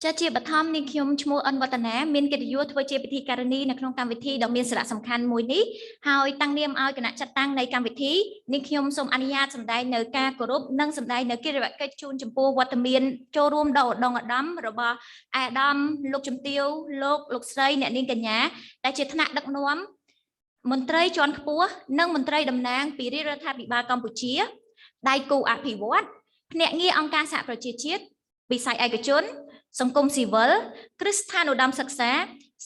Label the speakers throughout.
Speaker 1: ចាជាបឋមនេះខ្ញុំឈ្មោះអនវឌ្ឍនាមានកិត្តិយសធ្វើជាពិធីការនីនៅក្នុងកម្មវិធីដ៏មានសារៈសំខាន់មួយនេះហើយតាំងនាមឲ្យគណៈចាត់តាំងនៃកម្មវិធីនេះខ្ញុំសូមអនុញ្ញាតសម្ដែងនៅការគោរពនិងសម្ដែងនៅកិត្តិយសកិច្ចជូនចំពោះវត្តមានចូលរួមដ៏ឧត្តមឧត្តមរបស់អាដាមលោកជំទាវលោកស្រីអ្នកនាងកញ្ញាដែលជាថ្នាក់ដឹកនាំមន្ត្រីជាន់ខ្ពស់និងមន្ត្រីតំណាងពីរាជរដ្ឋាភិបាលកម្ពុជាដៃគូអភិវឌ្ឍភ្នាក់ងារអង្គការសហប្រជាជាតិវិស័យឯកជនសង្គមស៊ីវិលគ្រឹះស្ថានឧត្តមសិក្សា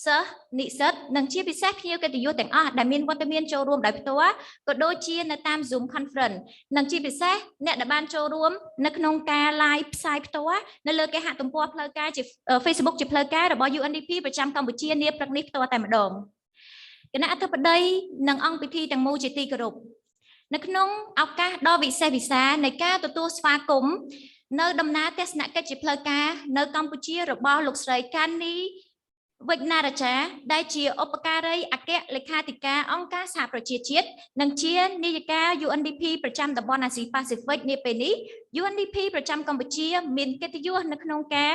Speaker 1: សិស្សនិស្សិតនិងជាពិសេសភ្ញៀវកិត្តិយសទាំងអស់ដែលមានវត្តមានចូលរួមដោយផ្ទាល់ក៏ដូចជានៅតាម Zoom Conference និងជាពិសេសអ្នកដែលបានចូលរួមនៅក្នុងការ live ផ្សាយផ្ទាល់នៅលើគេហទំព័រផ្លូវការជា Facebook ជាផ្លូវការរបស់ UNDP ប្រចាំកម្ពុជានាព្រឹកនេះផ្ទាល់តែម្ដងគណៈអធិបតីនិងអង្គពិធីទាំងមូលជាទីគោរពនៅក្នុងឱកាសដ៏វិសេសវិសាលនៃការទទួលស្វាគមន៍នៅដំណើរទស្សនកិច្ចជាផ្លូវការនៅកម្ពុជារបស់លោកស្រី Kanni Wignaraja ដែលជាឧបការីអគ្គលេខាធិការអង្គការសហប្រជាជាតិនិងជានាយិកា UNDP ប្រចាំតំបន់អាស៊ីប៉ាស៊ីហ្វិកនាពេលនេះ UNDP ប្រចាំកម្ពុជាមានកិត្តិយសនៅក្នុងការ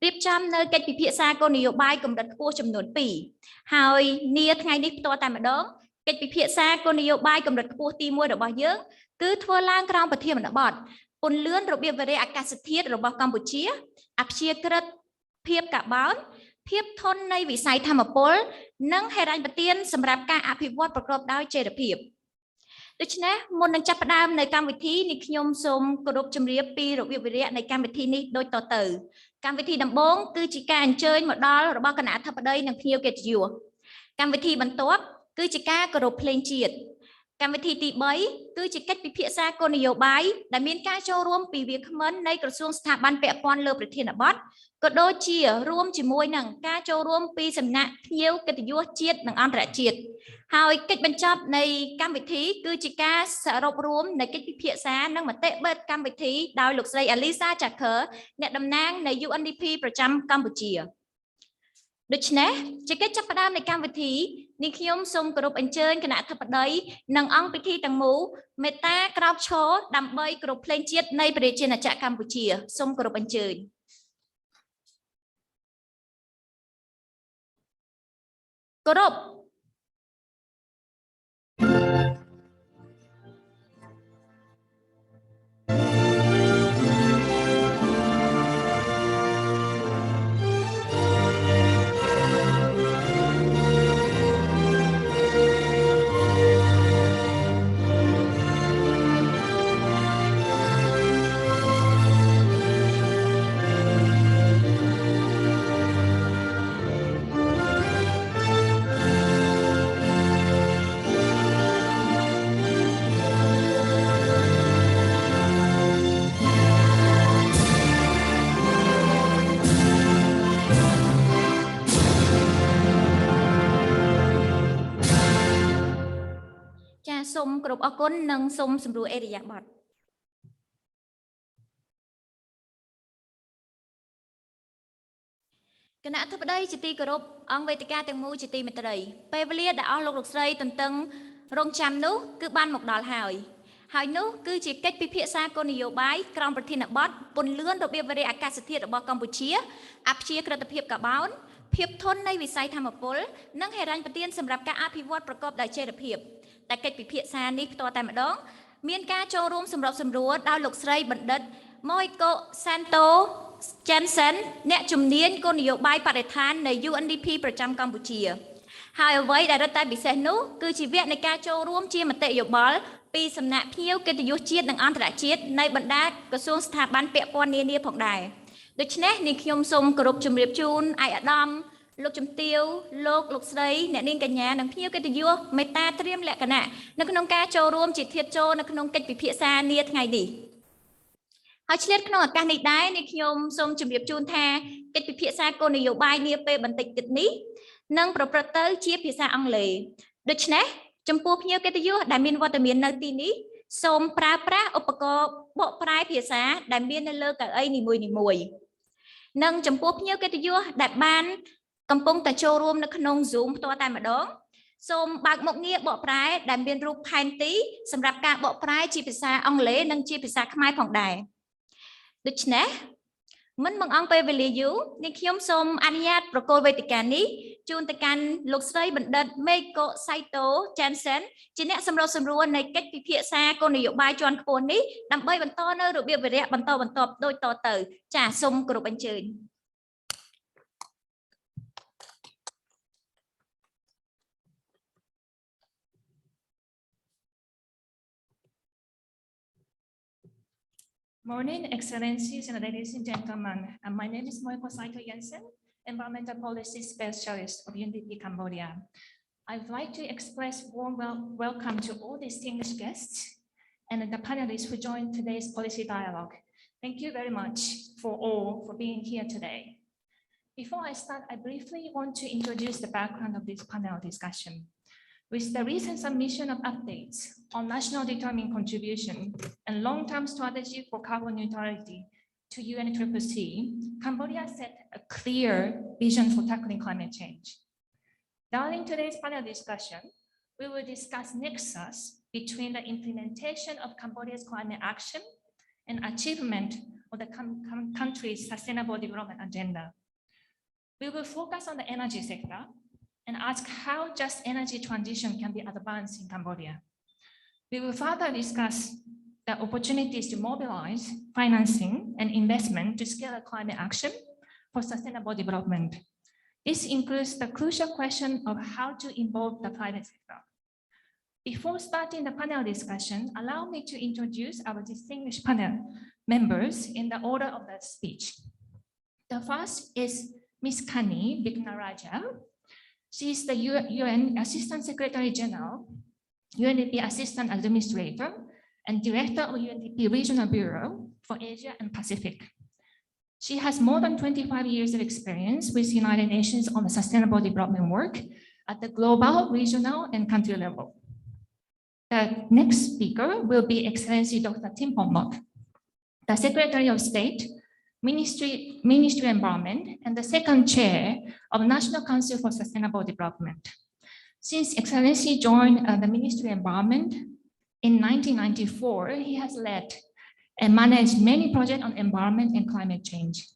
Speaker 1: រៀបចំនៅកិច្ចពិភាក្សាគោលនយោបាយកម្រិតខ្ពស់ចំនួន2ហើយនាថ្ងៃនេះផ្ទាល់តែម្ដងកិច្ចពិភាក្សាគោលនយោបាយកម្រិតខ្ពស់ទី1របស់យើងគឺធ្វើឡើងក្រោមប្រធានបទពន្លឿនរបៀបវារីអាកាសធាតុរបស់កម្ពុជាអព្យាក្រឹតភាពកាបូនភាពធន់នៃវិស័យធម្មពលនិងហិរញ្ញប្បទានសម្រាប់ការអភិវឌ្ឍប្រកបដោយចីរភាពដូច្នេះមុននឹងចាប់ផ្ដើមនៅកម្មវិធីនេះខ្ញុំសូមគោរពជម្រាបពីរបៀបវារៈនៃកម្មវិធីនេះដូចតទៅកម្មវិធីដំបូងគឺជាការអញ្ជើញមកដល់របស់គណៈអធិបតីនិងភ្ញៀវកិត្តិយសកម្មវិធីបន្ទាប់គឺជាការគោរពភ្លេងជាតិកម្មវិធីទី3គឺជាកិច្ចពិភាក្សាគោលនយោបាយដែលមានការចូលរួមពីវាគ្មិននៃក្រសួងស្ថាប័នពាក់ព័ន្ធលើប្រធានបទក៏ដូចជារួមជាមួយនឹងការចូលរួមពីសំណាក់ភ្ញៀវកិត្តិយសជាតិនិងអន្តរជាតិហើយកិច្ចបញ្ចប់នៃកម្មវិធីគឺជាការសរុបរួមនៃកិច្ចពិភាក្សានិងមតិបេតកម្មវិធីដោយលោកស្រី Alisa Jacker អ្នកតំណាងនៃ UNDP ប្រចាំកម្ពុជាដូច្នេះជាកិច្ចចាប់ផ្ដើមនៃកម្មវិធីនេះខ្ញុំសូមគោរពអញ្ជើញគណៈអធិបតីនិងអង្គពិធីទាំងមូលមេត្តាក្រោកឈរដើម្បីគោរពភ្លេងជាតិនៃព្រះរាជាណាចក្រកម្ពុជាសូមគោរពអញ្ជើញគោរពសូមគោរពអរគុណនិងសូមសម្រួលអេរិយាបថគណៈអធិបតីជាទីគោរពអង្គវេទិកាទាំងមូលជាទីមេត្រីពេលវេលាដែលអស់លោកស្រីទន្ទឹងរង់ចាំនោះគឺបានមកដល់ហើយនោះគឺជាកិច្ចពិភាក្សាគោលនយោបាយក្រោមប្រធានបទពន្លឿនរបៀបវារីអាកាសធាតុរបស់កម្ពុជាអព្យាក្រឹតភាពកាបូនភាពធន់នៃវិស័យធម្មពលនិងហិរញ្ញប្បទានសម្រាប់ការអភិវឌ្ឍប្រកបដោយចីរភាពតែកិច្ចពិភាក្សានេះផ្ទាល់តែម្ដងមានការចូលរួមសម្របសម្រួលដោយលោកស្រីបណ្ឌិត Moeko Saito-Jensen អ្នកជំនាញគោលនយោបាយបរិស្ថាននៃ UNDP ប្រចាំកម្ពុជាហើយអ្វីដែលរឹតតែពិសេសនោះគឺជាវគ្គនៃការចូលរួមជាមតិយោបល់ពីសំណាក់ភ្ញៀវកិត្តិយសជាតិនិងអន្តរជាតិនៃបណ្ដាក្រសួងស្ថាប័នពាក់ព័ន្ធនានាផងដែរដូច្នេះនេះខ្ញុំសូមគោរពជម្រាបជូនឯកឧត្តមលោកជំទាវលោកស្រីអ្នកនាងកញ្ញានិងភ្ញៀវកិត្តិយសមេត្តាត្រៀមលក្ខណៈនៅក្នុងការចូលរួមជាធាតុចូលនៅក្នុងកិច្ចពិភាក្សានាថ្ងៃនេះហើយឆ្លៀតក្នុងឱកាសនេះដែរនេះខ្ញុំសូមជម្រាបជូនថាកិច្ចពិភាក្សាគោលនយោបាយនាពេលបន្តិចទៀតនេះនឹងប្រព្រឹត្តទៅជាភាសាអង់គ្លេសដូច្នេះចំពោះភ្ញៀវកិត្តិយសដែលមានវត្តមាននៅទីនេះសូមប្រើប្រាស់ឧបករណ៍បកប្រែភាសាដែលមាននៅលើកៅអីនីមួយៗនិងចំពោះភ្ញៀវកិត្តិយសដែលបានកំពុងតែចូលរួមនៅក្នុង Zoom ផ្ទាល់តែម្ដងសូមបើកមុខងារបកប្រែដែលមានរូបផែនទីសម្រាប់ការបកប្រែជាភាសាអង់គ្លេសនិងជាភាសាខ្មែរផងដែរដូច្នេះ មិនបង្អង់ពេលវេលាយូរនេះខ្ញុំសូមអនុញ្ញាតប្រកល់វេទិកានេះជូនទៅកាន់លោកស្រីបណ្ឌិត Moeko Saito-Jensen ជាអ្នកសម្របសម្រួលនៃកិច្ចពិភាក្សាគោលនយោបាយជាន់ខ្ពស់នេះដើម្បីបន្តនៅរបៀបវារៈបន្តបន្ទាប់ដូចតទៅចាសសូមគោរពអញ្ជើញ
Speaker 2: Morning, Excellencies and ladies and gentlemen. My name is Moeko Saito-Jensen, Environmental Policy Specialist of UNDP Cambodia. I'd like to express warm welcome to all distinguished guests and the panelists who joined today's policy dialogue. Thank you very much for being here today. Before I start, I briefly want to introduce the background of this panel discussion. With the recent submission of updates on national determined contribution and long-term strategy for carbon neutrality to UNDP, Cambodia set a clear vision for tackling climate change. During today's panel discussion, we will discuss nexus between the implementation of Cambodia's climate action and achievement of the country's sustainable development agenda. We will focus on the energy sector and ask how just energy transition can be advanced in Cambodia. We will further discuss the opportunities to mobilize financing and investment to scale climate action for sustainable development. This includes the crucial question of how to involve the private sector. Before starting the panel discussion, allow me to introduce our distinguished panel members in the order of the speech. The first is Ms. Kanni Wignaraja. She is the UN Assistant Secretary General, UNDP Assistant Administrator, and Director of UNDP Regional Bureau for Asia and Pacific. She has more than 25 years of experience with the United Nations on the sustainable development work at the global, regional, and country level. The next speaker will be Excellency Dr. Tmb, the Secretary of State, Ministry of Environment, and the second chair of National Council for Sustainable Development. Since Excellency joined the Ministry of Environment in 1994, he has led and managed many projects on environment and climate change.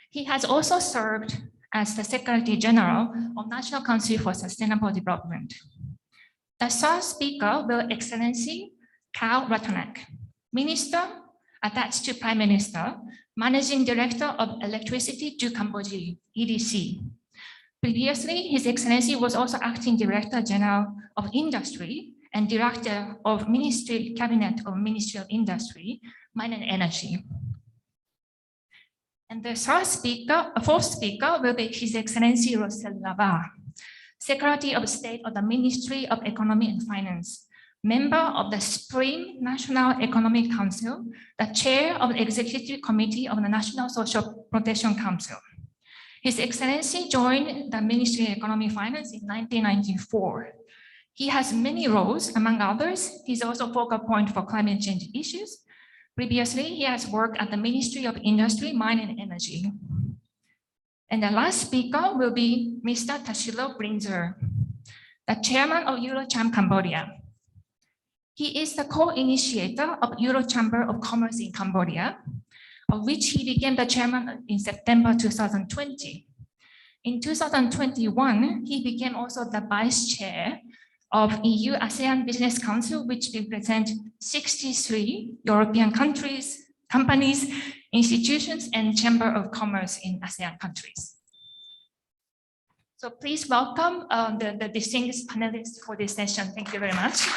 Speaker 2: He has also served as the Secretary General of National Council for Sustainable Development. The third speaker will Excellency Khao Ratanac, Minister attached to Prime Minister, Managing Director of Electricity to Cambodia, EDC. Previously, His Excellency was also Acting Director General of Industry and Director of Ministry Cabinet of Ministry of Industry, Mine and Energy. And the fourth speaker will be His Excellency Rosel Lava, Secretary of State of the Ministry of Economy and Finance, member of the Spring National Economic Council, the chair of the Executive Committee of the National Social Protection Council. His Excellency joined the Ministry of Economy and Finance in 1994. He has many roles, among others, he's also focal point for climate change issues. Previously, he has worked at the Ministry of Industry, Mine and Energy. And the last speaker will be Mr. Tassilo Brinzer, the chairman of Eurocham Cambodia. He is the co-initiator of Eurochamber of Commerce in Cambodia, of which he became the chairman in September 2020. In 2021, he became also the vice chair of EU ASEAN Business Council, which represents 63 European countries, companies, institutions, and Chamber of Commerce in ASEAN countries. So please welcome the distinguished panelists for this session. Thank you very much.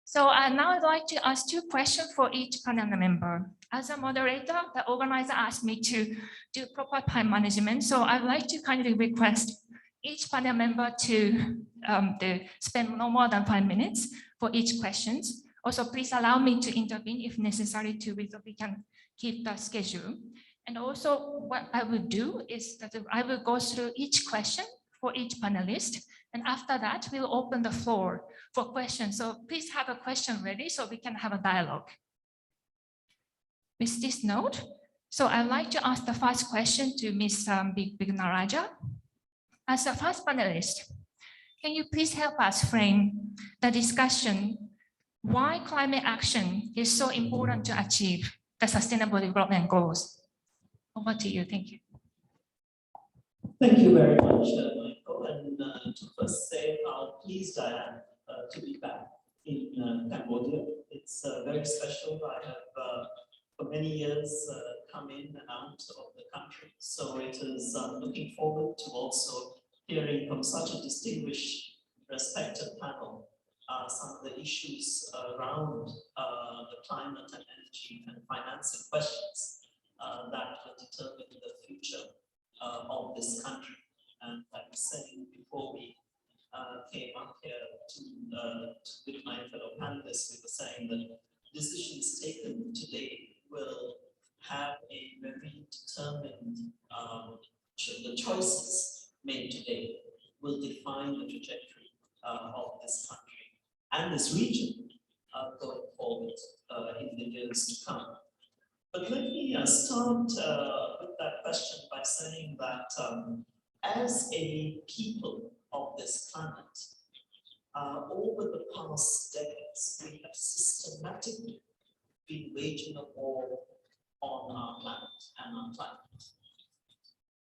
Speaker 2: So now I'd like to ask 2 questions for each panel member. As a moderator, the organizer asked me to do proper time management. So I'd like to kindly request each panel member to spend no more than 5 minutes for each questions. Also, please allow me to intervene if necessary so we can keep the schedule. And also what I will do is that I will go through each question for each panelist. And after that, we'll open the floor for questions. So please have a question ready so we can have a dialogue. With this note, so I'd like to ask the first question to Ms. Wignaraja. As the first panelist, can you please help us frame the discussion why climate action is so important to achieve the Sustainable Development Goals. Over to you. Thank you.
Speaker 3: Thank you very much, Michael. And to first say how pleased I am to be back in Cambodia. It's very special. I have for many years come in and out of the country. So it is looking forward to also hearing from such a distinguished, respected panel some of the issues around the climate and energy and financing questions that will determine the future of this country. And like I was saying before we came up here with my fellow panelists, we were saying that decisions taken today will have a very determined, the choices made today will define the trajectory of this country and this region going forward in the years to come. But let me start with that question by saying that as a people of this planet, over the past decades, we have systematically been waging a war on our planet and our climate.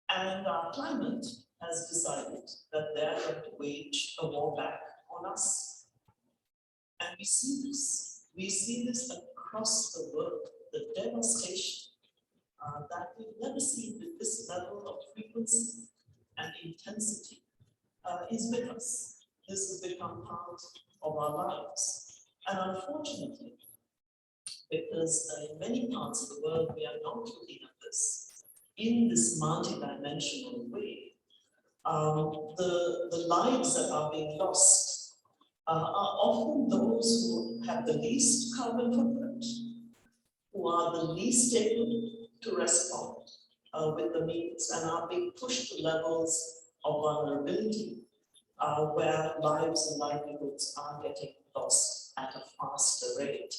Speaker 3: And our climate has decided that they are going to wage a war back on us. And we see this. We see this across the world, the devastation that we've never seen with this level of frequency and intensity is with us. This has become part of our lives. And unfortunately, because in many parts of the world, we are not looking at this in this multidimensional way. The lives that are being lost are often those who have the least carbon footprint, who are the least able to respond with the means and are being pushed to levels of vulnerability where lives and livelihoods are getting lost at a faster rate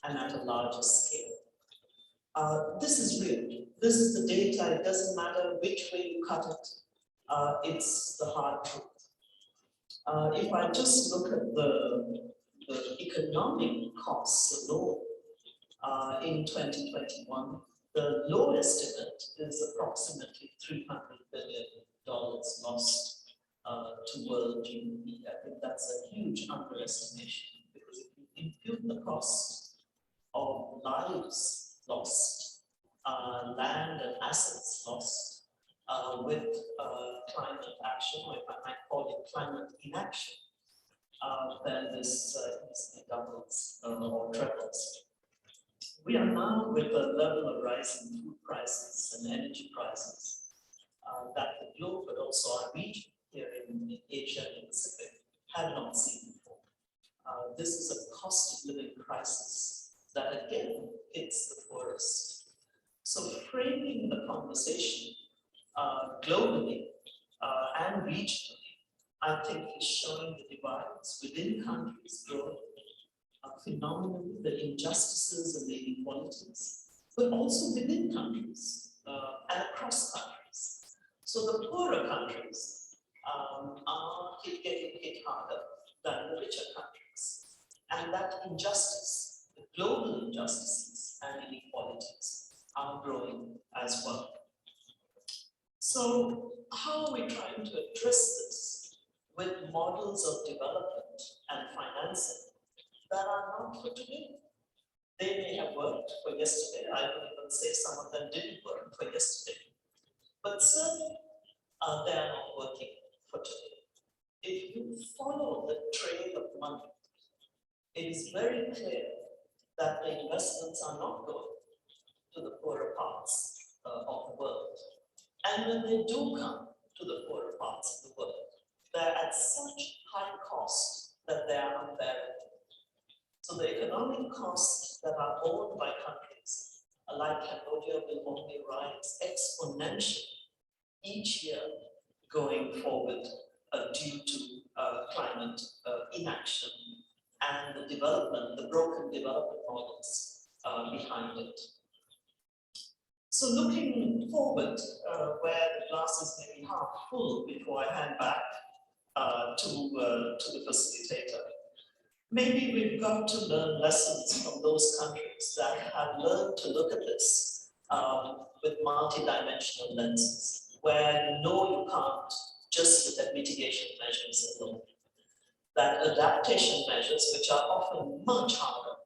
Speaker 3: and at a larger scale. This is real. This is the data. It doesn't matter which way you cut it. It's the hard truth. If I just look at the economic costs alone in 2021, the low estimate is approximately $300 billion lost to world GDP. I think that's a huge underestimation because if you impute the cost of lives lost, land and assets lost with climate action, or if I might call it climate inaction, then this easily doubles or trebles. We are now with a level of rising food prices and energy prices that the globe, but also our region here in Asia and Pacific, had not seen before. This is a cost of living crisis that again hits the poorest. So framing the conversation globally and regionally, I think is showing the divides within countries growing, phenomenally the injustices and the inequalities, but also within countries and across countries. So the poorer countries are getting hit harder than the richer countries. And that injustice, the global injustices and inequalities are growing as well. So how are we trying to address this with models of development and financing that are not for today? They may have worked for yesterday. I would even say some of them didn't work for yesterday. But certainly, they are not working for today. If you follow the trail of money, it is very clear that the investments are not going to the poorer parts of the world. And when they do come to the poorer parts of the world, they're at such high cost that they are unbearable. So the economic costs that are borne by countries like Cambodia will only rise exponentially each year going forward due to climate inaction and the development, the broken development models behind it. So looking forward, where the glass is maybe half full before I hand back to the facilitator, maybe we've got to learn lessons from those countries that have learned to look at this with multidimensional lenses, where you know you can't just look at mitigation measures alone. That adaptation measures, which are often much harder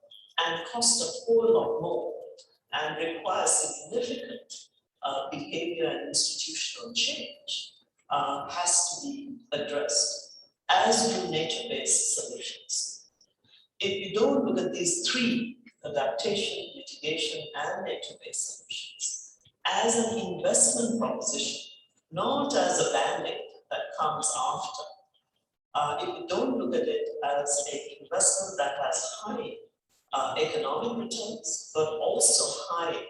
Speaker 3: and cost a whole lot more and require significant behavior and institutional change, has to be addressed, as do nature-based solutions. If you don't look at these three, adaptation, mitigation, and nature-based solutions, as an investment proposition, not as a band-aid that comes after, if you don't look at it as an investment that has high economic returns, but also high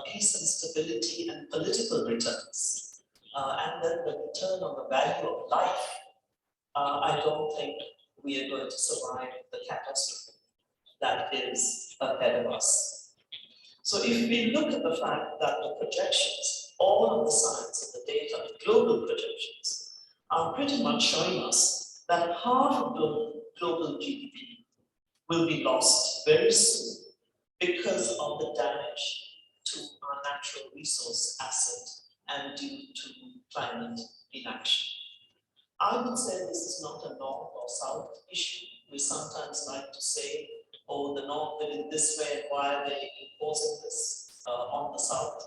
Speaker 3: peace and stability and political returns, and then the return on the value of life, I don't think we are going to survive the catastrophe that is ahead of us. So if we look at the fact that the projections, all of the science and the data, global projections, are pretty much showing us that half of global GDP will be lost very soon because of the damage to our natural resource asset and due to climate inaction. I would say this is not a north or south issue. We sometimes like to say, oh, the north did it this way, why are they imposing this on the south?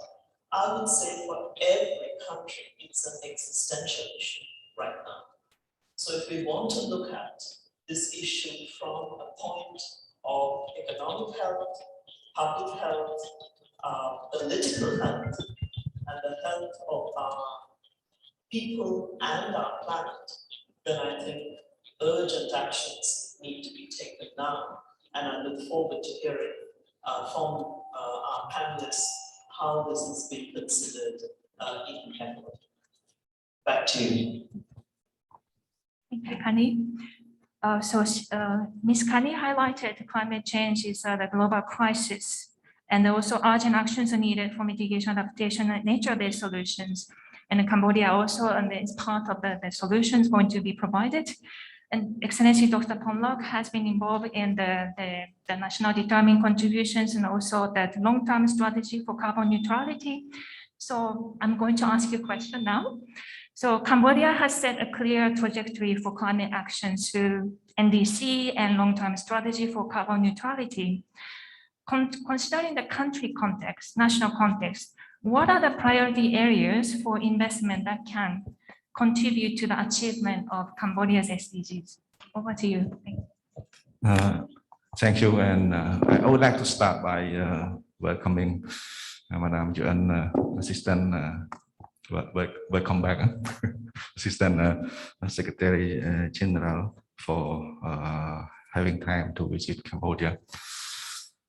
Speaker 3: I would say for every country, it's an existential issue right now. So if we want to look at this issue from a point of economic health, public health, political health, and the health of our people and our planet, then I think urgent actions need to be taken now. And I look forward to hearing from our panelists how this is being considered in Cambodia. Back to you.
Speaker 2: Thank you, Kanni. Ms. Kanni highlighted climate change is the global crisis, and also urgent actions are needed for mitigation, adaptation, and nature-based solutions. And Cambodia also is part of the solutions going to be provided. And Excellency Dr. Ponlok has been involved in the national determined contributions and also that long-term strategy for carbon neutrality. So I'm going to ask you a question now. So Cambodia has set a clear trajectory for climate action through NDC and long-term strategy for carbon neutrality. Considering the country context, national context, what are the priority areas for investment that can contribute to the achievement of Cambodia's SDGs? Over to you.
Speaker 4: Thank you. And I would like to start by welcoming Madam UN Assistant, welcome back, Assistant Secretary General for having time to visit Cambodia.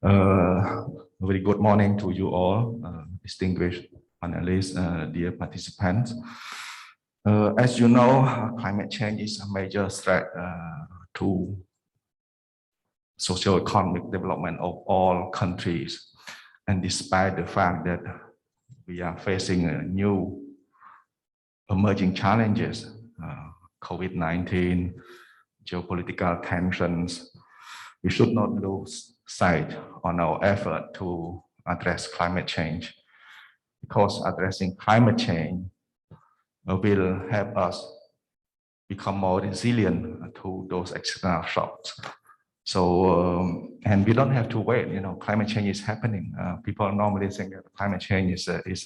Speaker 4: Very good morning to you all, distinguished panelists, dear participants. As you know, climate change is a major threat to socio-economic development of all countries. And despite the fact that we are facing new emerging challenges, COVID-19, geopolitical tensions, we should not lose sight on our effort to address climate change, because addressing climate change will help us become more resilient to those external shocks. So, and we don't have to wait. You know, climate change is happening. People normally think that climate change is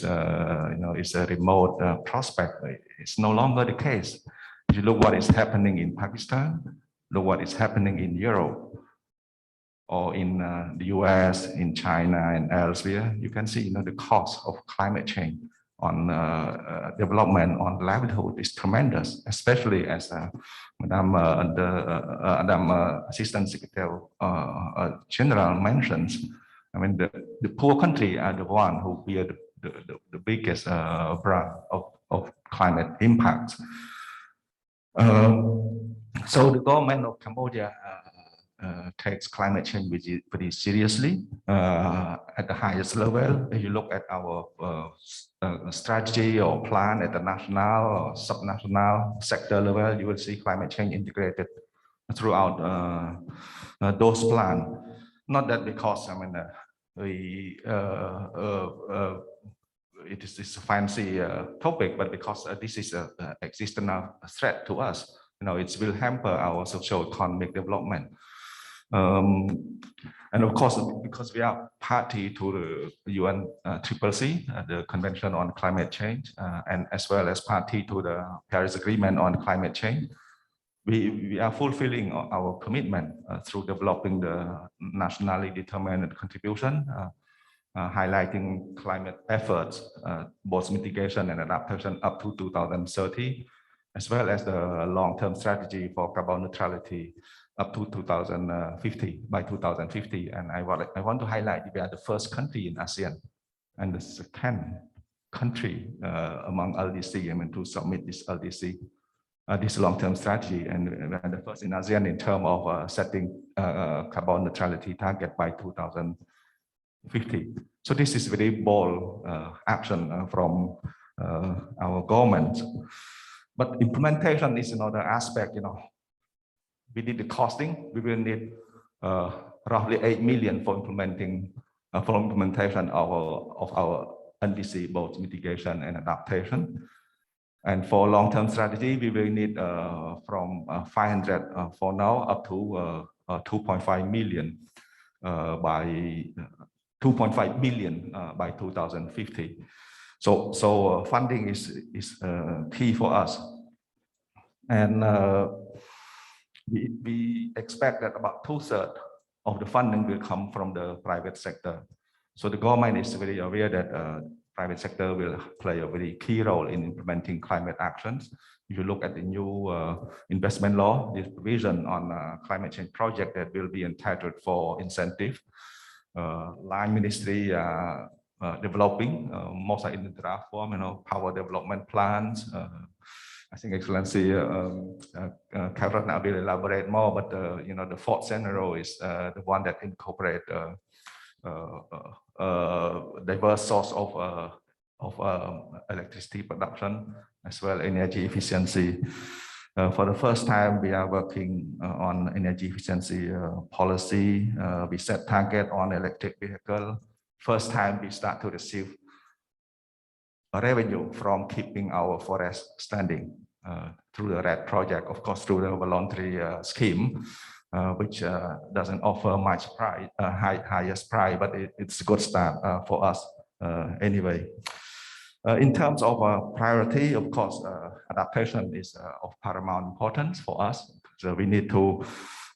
Speaker 4: a remote prospect. It's no longer the case. If you look what is happening in Pakistan, look what is happening in Europe, or in the US, in China, and elsewhere, you can see, the cost of climate change on development, on livelihood is tremendous, especially as Madam Assistant Secretary General mentions. I mean, the poor country are the one who bear the biggest brunt of climate impact. So the government of Cambodia takes climate change pretty seriously at the highest level. If you look at our strategy or plan at the national or subnational sector level, you will see climate change integrated throughout those plans. Not that because I mean it is a fancy topic, but because this is an existential threat to us. You know, it will hamper our socio-economic development. And of course, because we are party to the UNCCC, the Convention on Climate Change, and as well as party to the Paris Agreement on Climate Change, we are fulfilling our commitment through developing the nationally determined contribution, highlighting climate efforts, both mitigation and adaptation up to 2030, as well as the long-term strategy for carbon neutrality up to 2050, by 2050. And I want to highlight we are the first country in ASEAN and the second country among LDC, I mean, to submit this LDC, this long-term strategy, and we are the first in ASEAN in terms of setting carbon neutrality target by 2050. So this is very bold action from our government. But implementation is another aspect, you know. We did the costing. We will need roughly 8 million for implementation of our NDC, both mitigation and adaptation. And for long-term strategy, we will need from 500 for now up to 2.5 million by 2.5 billion by 2050. So funding is key for us. And we expect that about 2/3 of the funding will come from the private sector. So the government is very aware that private sector will play a very key role in implementing climate actions. If you look at the new investment law, this provision on climate change project that will be entitled for incentive. Line ministry developing, most are in the draft form, you know, power development plans. I think Excellency Karan will elaborate more, but you know, the fourth scenario is the one that incorporate diverse source of electricity production as well energy efficiency. For the first time, we are working on energy efficiency policy. We set target on electric vehicle. First time we start to receive a revenue from keeping our forest standing through the RED project, of course, through the voluntary scheme, which doesn't offer much price, highest price, but it's a good start for us anyway. In terms of priority, of course, adaptation is of paramount importance for us. So we need to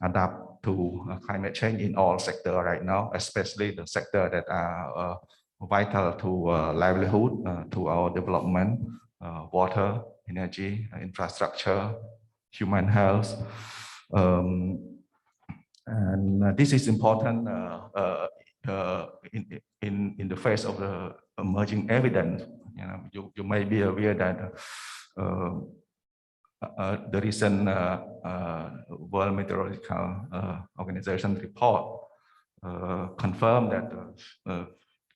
Speaker 4: adapt to climate change in all sectors right now, especially the sector that are vital to livelihood, to our development, water, energy, infrastructure, human health. And this is important in the face of the emerging evidence. You know, you may be aware that the recent World Meteorological Organization report confirmed that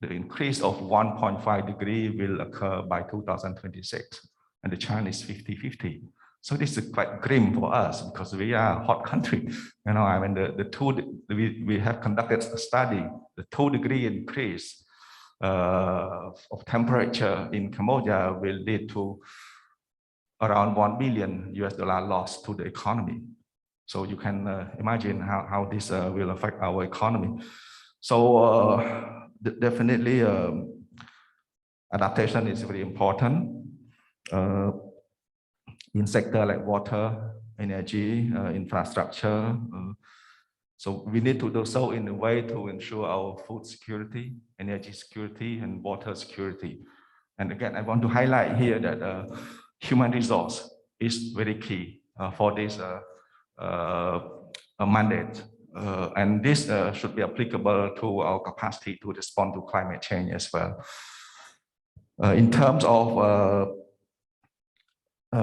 Speaker 4: the increase of 1.5 degrees will occur by 2026, and the chance is 50-50. So this is quite grim for us because we are a hot country. You know, I mean, we have conducted a study. The 2-degree increase of temperature in Cambodia will lead to around $1 billion loss to the economy. So you can imagine how this will affect our economy. So definitely adaptation is very important in sector like water, energy, infrastructure. So we need to do so in a way to ensure our food security, energy security, and water security. And again, I want to highlight here that human resource is very key for this mandate. And this should be applicable to our capacity to respond to climate change as well. In terms of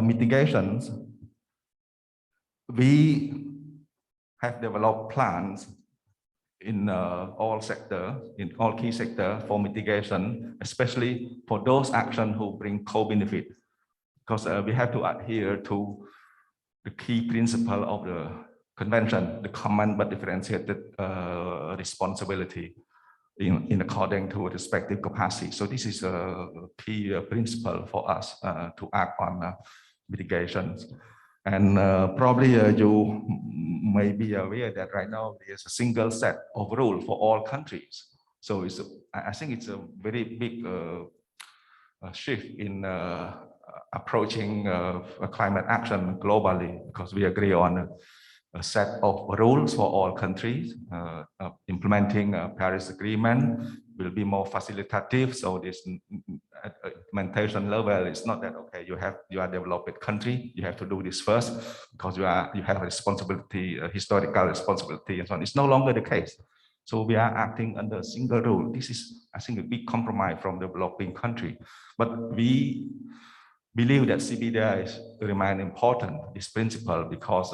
Speaker 4: mitigations, we have developed plans in all sectors, in all key sectors for mitigation, especially for those actions who bring co-benefit, because we have to adhere to the key principle of the convention, the common but differentiated responsibility in according to respective capacity. So this is a key principle for us to act on mitigations. And probably you may be aware that right now there's a single set of rules for all countries. So I think it's a very big shift in approaching climate action globally, because we agree on a set of rules for all countries. Implementing Paris Agreement will be more facilitative. So this implementation level is not that, okay, you are a developed country, you have to do this first because you have a responsibility, a historical responsibility and so on. It's no longer the case. So we are acting under a single rule. This is, I think, a big compromise from the developing country. But we believe that CBDI remain important, this principle, because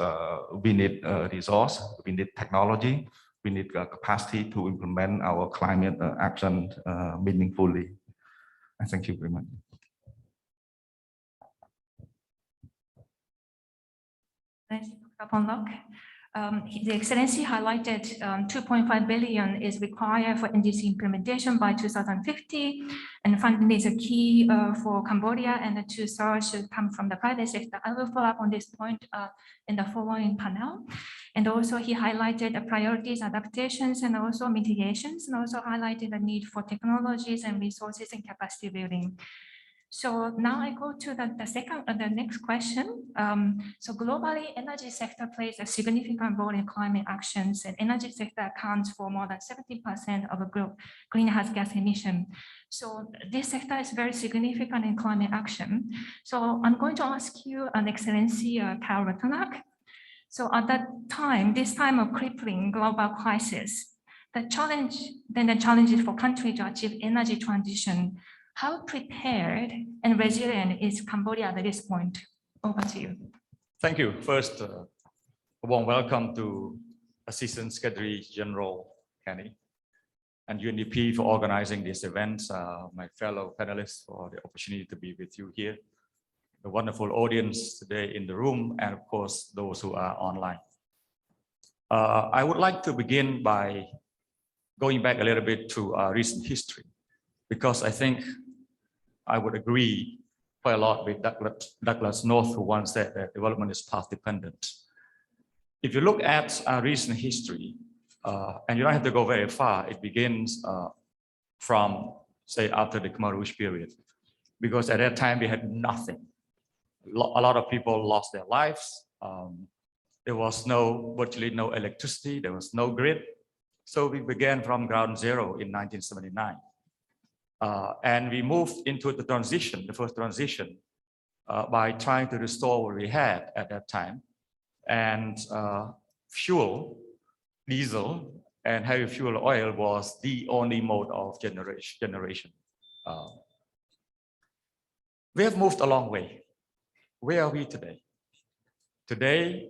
Speaker 4: we need resource, we need technology, we need capacity to implement our climate action meaningfully. And thank you very much.
Speaker 2: Thank you, Dr. Lok. The Excellency highlighted 2.5 billion is required for NDC implementation by 2050, and funding is a key for Cambodia, and the 2/3 should come from the private sector. I will follow up on this point in the following panel. And also he highlighted the priorities, adaptations, and also mitigations, and also highlighted the need for technologies and resources and capacity building. So now I go to the next question. So globally, energy sector plays a significant role in climate actions, and energy sector accounts for more than 70% of the greenhouse gas emission. So this sector is very significant in climate action. So I'm going to ask you, Excellency Carl Ratanak. So at that time, this time of crippling global crisis, the challenges for countries to achieve energy transition. How prepared and resilient is Cambodia at this point? Over to you.
Speaker 5: Thank you. First, a warm welcome to Assistant Secretary General Kanni and UNDP for organizing this event, my fellow panelists for the opportunity to be with you here, the wonderful audience today in the room, and of course, those who are online. I would like to begin by going back a little bit to our recent history, because I think I would agree quite a lot with Douglas North, who once said that development is path dependent. If you look at our recent history, and you don't have to go very far, it begins from, say, after the Khmer Rouge period, because at that time we had nothing. A lot of people lost their lives. There was virtually no electricity, there was no grid. So we began from ground zero in 1979. And we moved into the transition, the first transition, by trying to restore what we had at that time. And fuel, diesel, and heavy fuel oil was the only mode of generation. We have moved a long way. Where are we today? Today,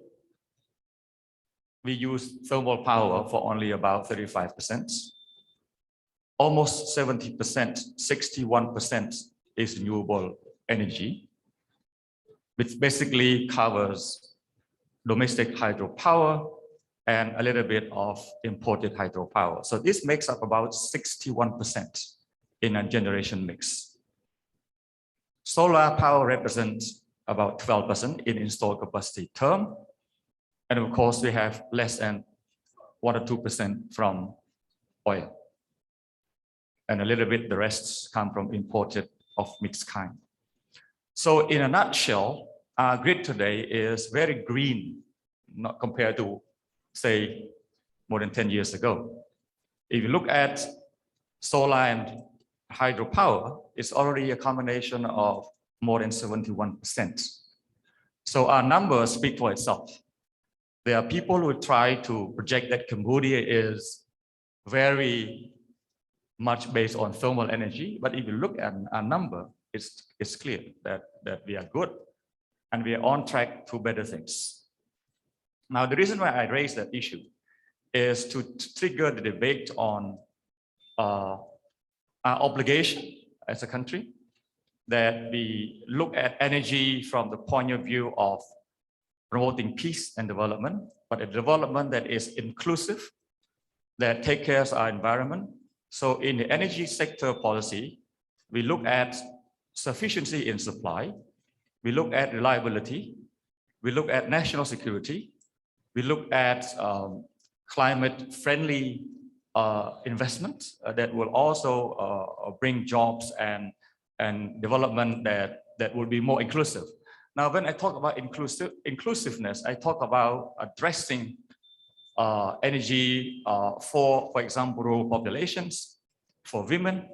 Speaker 5: we use thermal power for only about 35%. Almost 70%, 61% is renewable energy, which basically covers domestic hydropower and a little bit of imported hydropower. So this makes up about 61% in a generation mix. Solar power represents about 12% in installed capacity term. And of course, we have less than 1 or 2% from oil. And a little bit, the rest come from imported of mixed kind. So in a nutshell, our grid today is very green, not compared to, say, more than 10 years ago. If you look at solar and hydropower, it's already a combination of more than 71%. So our numbers speak for itself. There are people who try to project that Cambodia is very much based on thermal energy, but if you look at our number, it's clear that we are good and we are on track to better things. Now, the reason why I raised that issue is to trigger the debate on our obligation as a country, that we look at energy from the point of view of promoting peace and development, but a development that is inclusive, that takes care of our environment. So in the energy sector policy, we look at sufficiency in supply, we look at reliability, we look at national security, we look at climate-friendly investment that will also bring jobs and development that will be more inclusive. Now, when I talk about inclusiveness, I talk about addressing energy for example, rural populations, for women,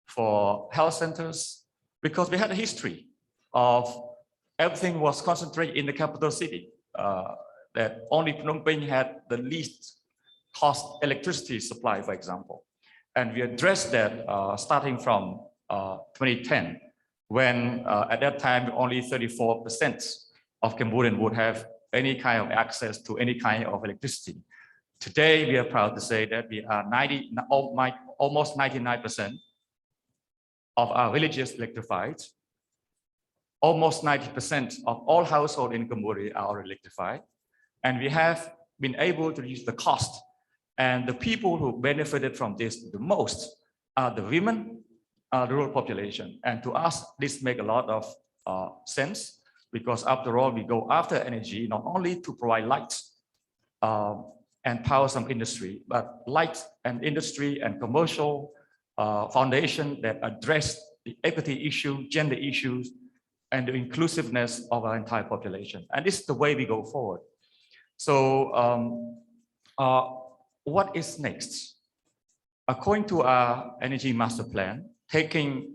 Speaker 5: for health centers, because we had a history of everything was concentrated in the capital city, that only Phnom Penh had the least cost electricity supply, for example. And we addressed that starting from 2010, when at that time only 34% of Cambodians would have any kind of access to any kind of electricity. Today, we are proud to say that we are almost 99% of our villages electrified. Almost 90% of all households in Cambodia are already electrified. And we have been able to reduce the cost. And the people who benefited from this the most are the women, the rural population. And to us, this makes a lot of sense, because after all, we go after energy, not only to provide light and power some industry, but light and industry and commercial foundation that address the equity issue, gender issues, and the inclusiveness of our entire population. And this is the way we go forward. So what is next? According to our energy master plan, taking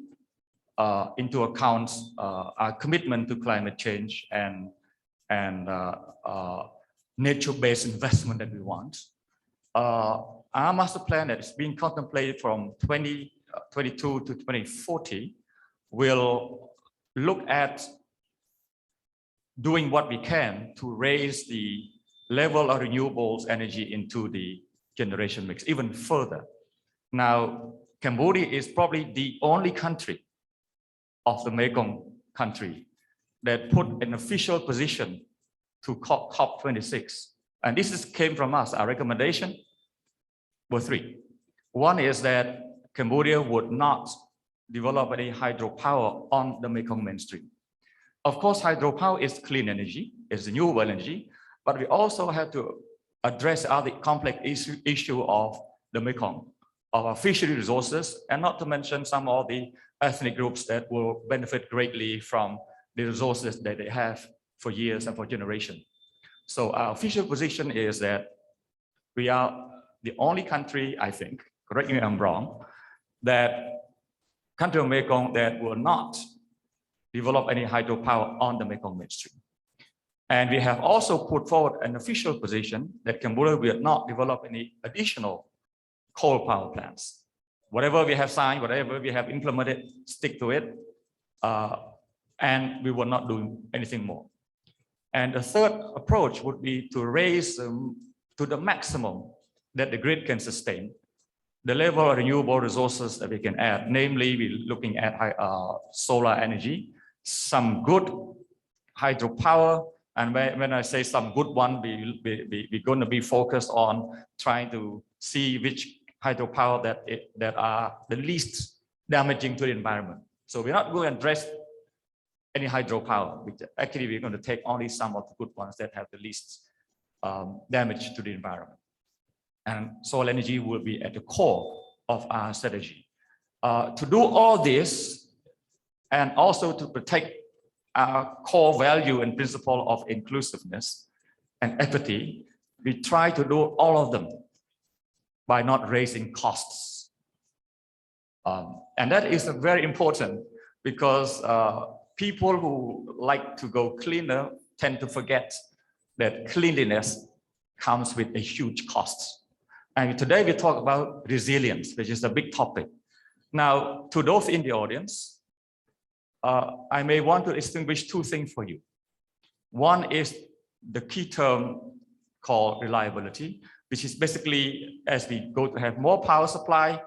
Speaker 5: into account our commitment to climate change and nature-based investment that we want, our master plan that is being contemplated from 2022 to 2040 will look at doing what we can to raise the level of renewables energy into the generation mix even further. Now, Cambodia is probably the only country of the Mekong country that put an official position to COP26. And this came from us. Our recommendation were three. One is that Cambodia would not develop any hydropower on the Mekong mainstream. Of course, hydropower is clean energy, it's renewable energy, but we also have to address other complex issue of the Mekong, of our fishery resources, and not to mention some of the ethnic groups that will benefit greatly from the resources that they have for years and for generations. So our official position is that we are the only country, I think, correct me if I'm wrong, that country of Mekong that will not develop any hydropower on the Mekong mainstream. And we have also put forward an official position that Cambodia will not develop any additional coal power plants. Whatever we have signed, whatever we have implemented, stick to it, and we will not do anything more. And the third approach would be to raise to the maximum that the grid can sustain the level of renewable resources that we can add. Namely, we're looking at solar energy, some good hydropower, and when I say some good one, we're going to be focused on trying to see which hydropower that are the least damaging to the environment. So we're not going to address any hydropower. Actually, we're going to take only some of the good ones that have the least damage to the environment. And solar energy will be at the core of our strategy. To do all this, and also to protect our core value and principle of inclusiveness and equity, we try to do all of them by not raising costs. And that is very important, because people who like to go cleaner tend to forget that cleanliness comes with a huge cost. And today we talk about resilience, which is a big topic. Now, to those in the audience, I may want to distinguish two things for you. One is the key term called reliability, which is basically as we go to have more power supply,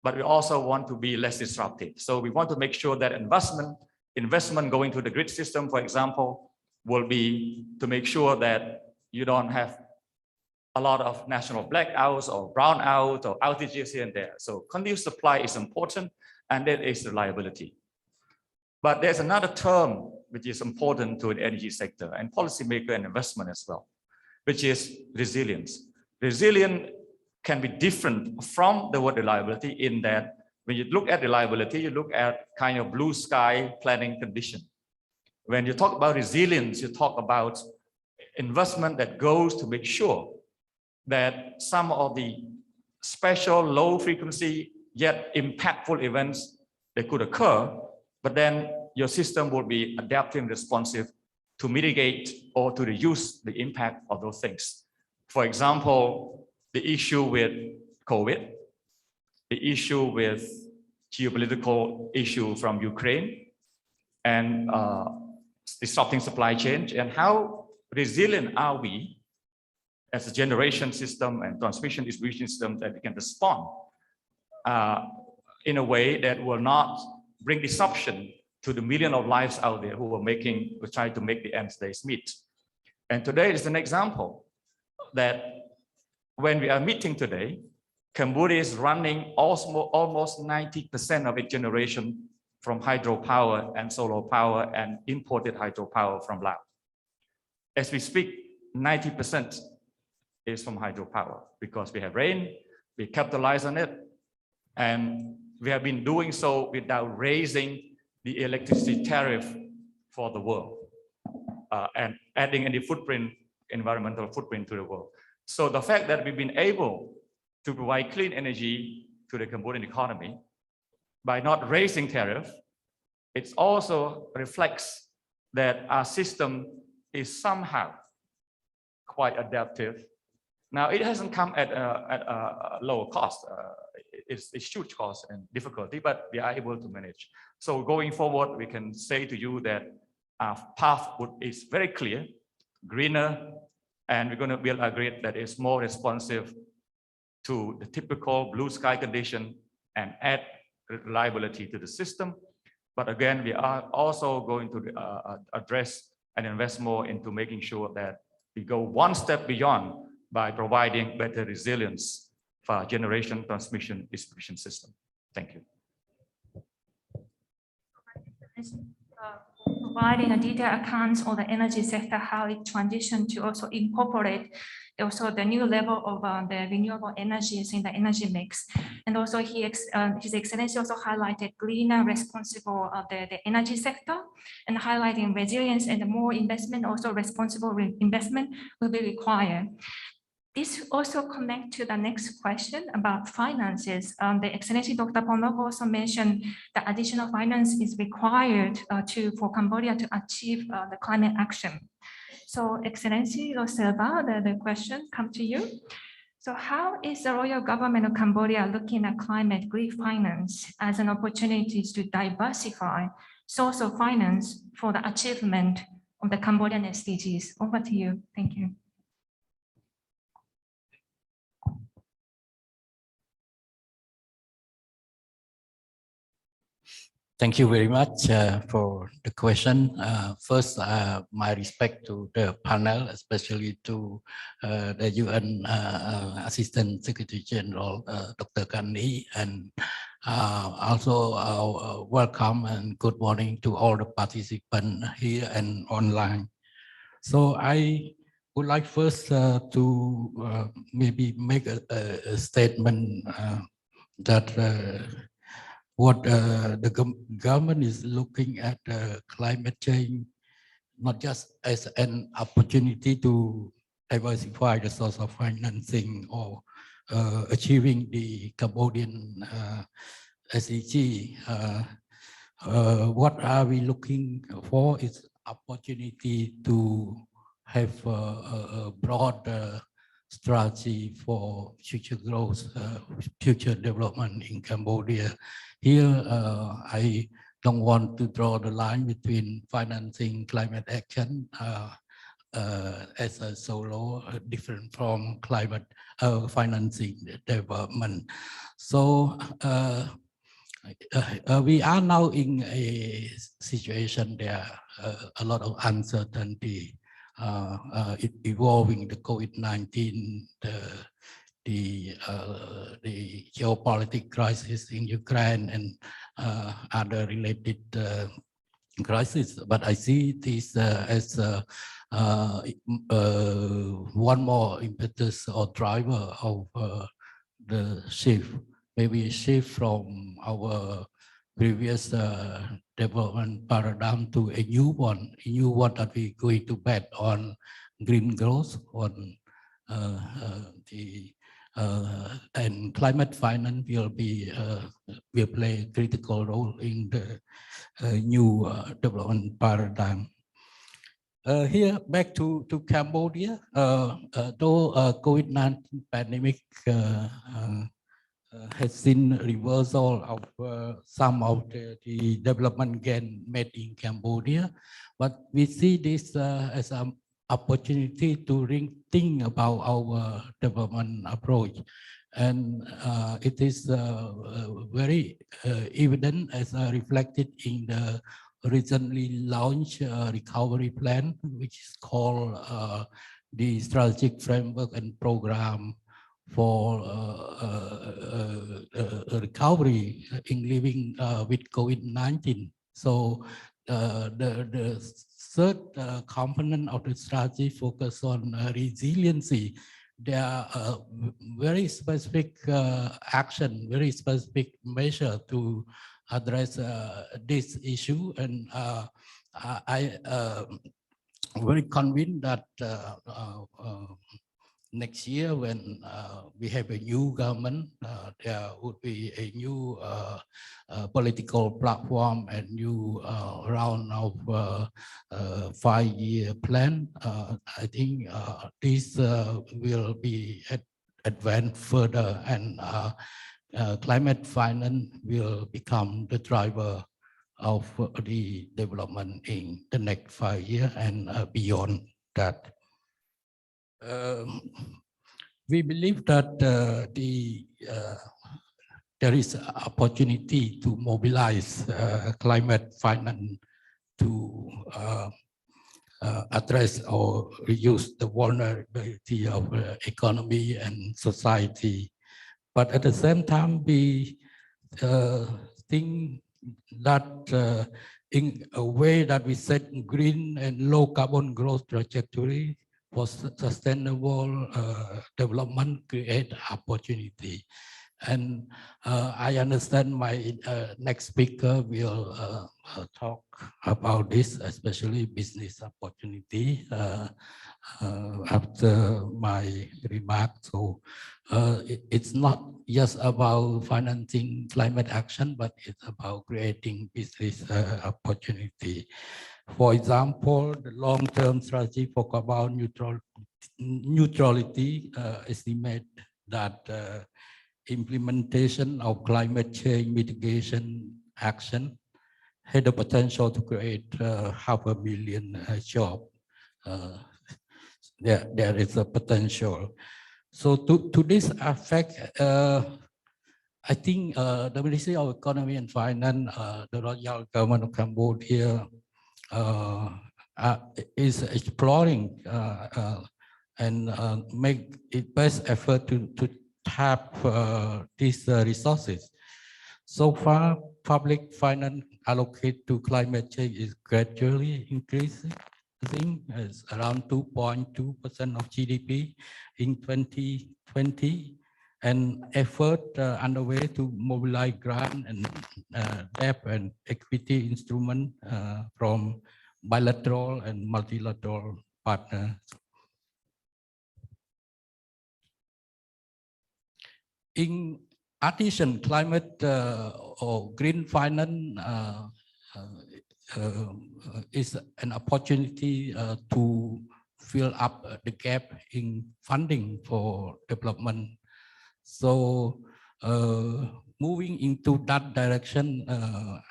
Speaker 5: but we also want to be less disruptive. So we want to make sure that investment going to the grid system, for example, will be to make sure that you don't have a lot of national blackouts or brownouts or outages here and there. So continuous supply is important, and that is reliability. But there's another term which is important to the energy sector and policymaker and investment as well, which is resilience. Resilience can be different from the word reliability in that when you look at reliability, you look at kind of blue sky planning condition. When you talk about resilience, you talk about investment that goes to make sure that some of the special low frequency yet impactful events that could occur, but then your system will be adaptive and responsive to mitigate or to reduce the impact of those things. For example, the issue with COVID, the issue with geopolitical issue from Ukraine, and disrupting supply chain, and how resilient are we as a generation system and transmission distribution system that we can respond in a way that will not bring disruption to the million of lives out there who are trying to make the ends they meet. And today is an example that when we are meeting today, Cambodia is running almost 90% of its generation from hydropower and solar power and imported hydropower from Laos. As we speak, 90% is from hydropower because we have rain, we capitalize on it, and we have been doing so without raising the electricity tariff for the world and adding any environmental footprint to the world. So the fact that we've been able to provide clean energy to the Cambodian economy by not raising tariff, it also reflects that our system is somehow quite adaptive. Now, it hasn't come at a lower cost. It's huge cost and difficulty, but we are able to manage. So going forward, we can say to you that our path is very clear, greener, and we're going to build a grid that is more responsive to the typical blue sky condition and add reliability to the system. But again, we are also going to address and invest more into making sure that we go one step beyond by providing better resilience for our generation, transmission, distribution system. Thank you.
Speaker 2: Providing a detailed accounts of the energy sector, how it transitioned to also incorporate also the new level of the renewable energies in the energy mix. And also His Excellency also highlighted greener, responsible the energy sector, and highlighting resilience and more investment, also responsible investment will be required. This also connects to the next question about finances. The Excellency Dr. Ponoko also mentioned that additional finance is required for Cambodia to achieve the climate action. So Excellency Roselva, the question comes to you. So how is the royal government of Cambodia looking at climate green finance as an opportunity to diversify source of finance for the achievement of the Cambodian SDGs? Over to you. Thank you.
Speaker 6: Thank you very much for the question. First, my respect to the panel, especially to the UN Assistant Secretary General, Dr. Kanni, and also welcome and good morning to all the participants here and online. So I would like first to maybe make a statement that what the government is looking at climate change, not just as an opportunity to diversify the source of financing or achieving the Cambodian SDG. What are we looking for is opportunity to have a broad strategy for future growth, future development in Cambodia. Here, I don't want to draw the line between financing climate action as a solo, different from climate financing development. So we are now in a situation there, a lot of uncertainty. evolving the COVID-19, the geopolitical crisis in Ukraine and other related crises. But I see this as one more impetus or driver of the shift, maybe a shift from our previous development paradigm to a new one that we're going to bet on green growth, on and climate finance will play a critical role in the new development paradigm. Here, back to Cambodia, though COVID-19 pandemic has seen reversal of some of the development gain made in Cambodia, but we see this as an opportunity to rethink about our development approach. And it is very evident as reflected in the recently launched recovery plan, which is called the Strategic Framework and Program for recovery in living with COVID-19. So the third component of the strategy focus on resiliency. There are very specific action, very specific measure to address this issue, and I very convinced that next year when we have a new government, there would be a new political platform and new round of 5-year plan. I think this will be advanced further, and climate finance will become the driver of the development in the next 5 years and beyond that. We believe that there is an opportunity to mobilize climate finance to address or reduce the vulnerability of economy and society. But at the same time, we think that in a way that we set green and low carbon growth trajectory for sustainable development, create opportunity. And I understand my next speaker will talk about this, especially business opportunity after my remarks. So it's not just about financing climate action, but it's about creating business opportunity. For example, the long-term strategy focus about neutrality estimate that implementation of climate change mitigation action had the potential to create 500,000 jobs. There is a potential. So to this effect, I think the Ministry of Economy and Finance, the Royal Government of Cambodia, is exploring and make its best effort to tap these resources. So far, public finance allocated to climate change is gradually increasing. I think it's around 2.2% of GDP in 2020, and effort underway to mobilize grant and debt and equity instrument from bilateral and multilateral partners. In addition, climate or green finance is an opportunity to fill up the gap in funding for development. So moving into that direction,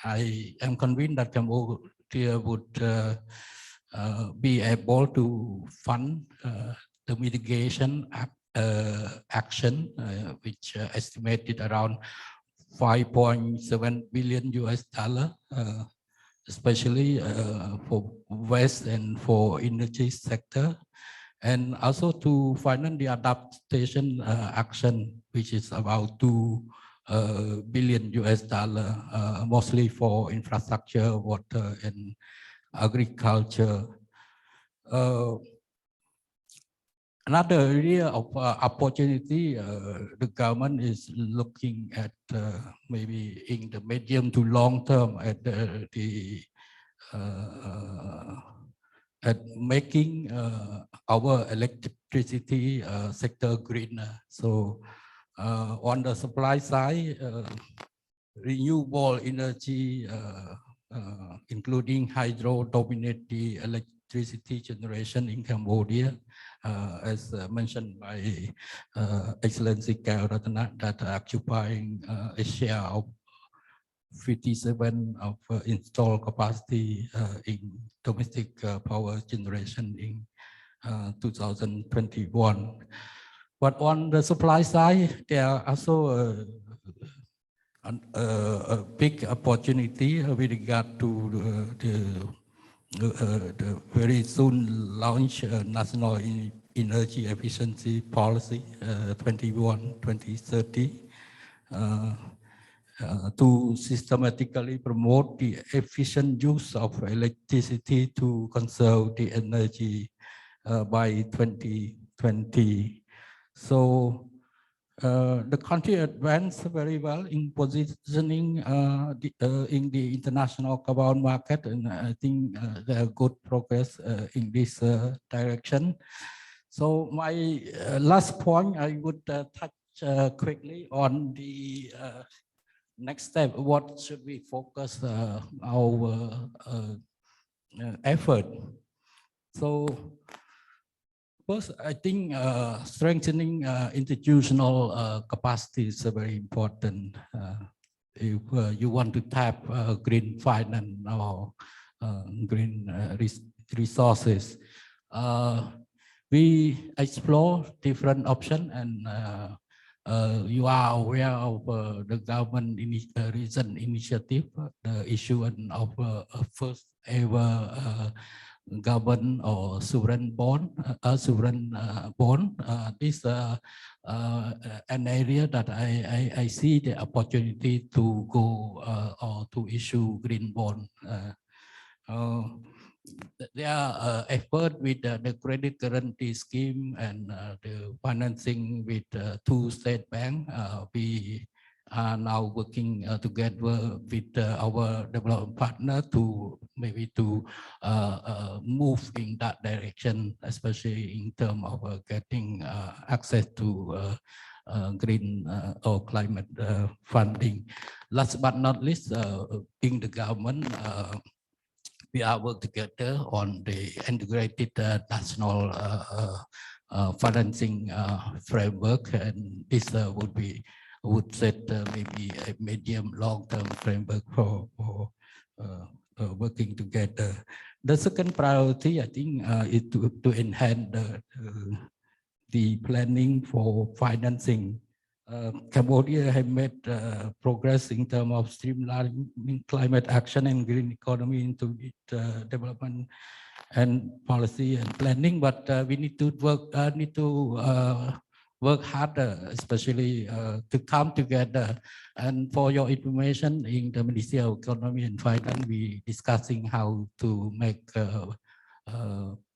Speaker 6: I am convinced that Cambodia would be able to fund the mitigation action, which estimated around $5.7 billion US, especially for waste and for energy sector, and also to finance the adaptation action, which is about $2 billion, mostly for infrastructure, water, and agriculture. Another area of opportunity, the government is looking at maybe in the medium to long term at at making our electricity sector greener. So on the supply side, renewable energy, including hydro, dominate the electricity generation in Cambodia. As mentioned by Excellency Yករដ that occupying a share of 57 of installed capacity in domestic power generation in 2021. But on the supply side, there are also a big opportunity with regard to the very soon launch National Energy Efficiency Policy 21-2030 to systematically promote the efficient use of electricity to conserve the energy by 2020. So the country advanced very well in positioning in the international carbon market, and I think there are good progress in this direction. So my last point, I would touch quickly on the next step. What should we focus our effort? So first, I think strengthening institutional capacity is very important. If you want to tap green finance or green resources, we explore different options, and you are aware of the government recent initiative, the issuance of a first ever government or sovereign bond, this an area that I see the opportunity to go or to issue green bond. There are efforts with the credit guarantee scheme and the financing with two state banks. We are now working together with our development partner to maybe to move in that direction, especially in terms of getting access to green or climate funding. Last but not least, in the government, we are working together on the integrated national financing framework, and this would set maybe a medium long-term framework for working together. The second priority, I think, is to enhance the planning for financing. Cambodia has made progress in terms of streamlining climate action and green economy into development and policy and planning, but we need to work harder, especially to come together. And for your information, in the Ministry of Economy and Finance, we discussing how to make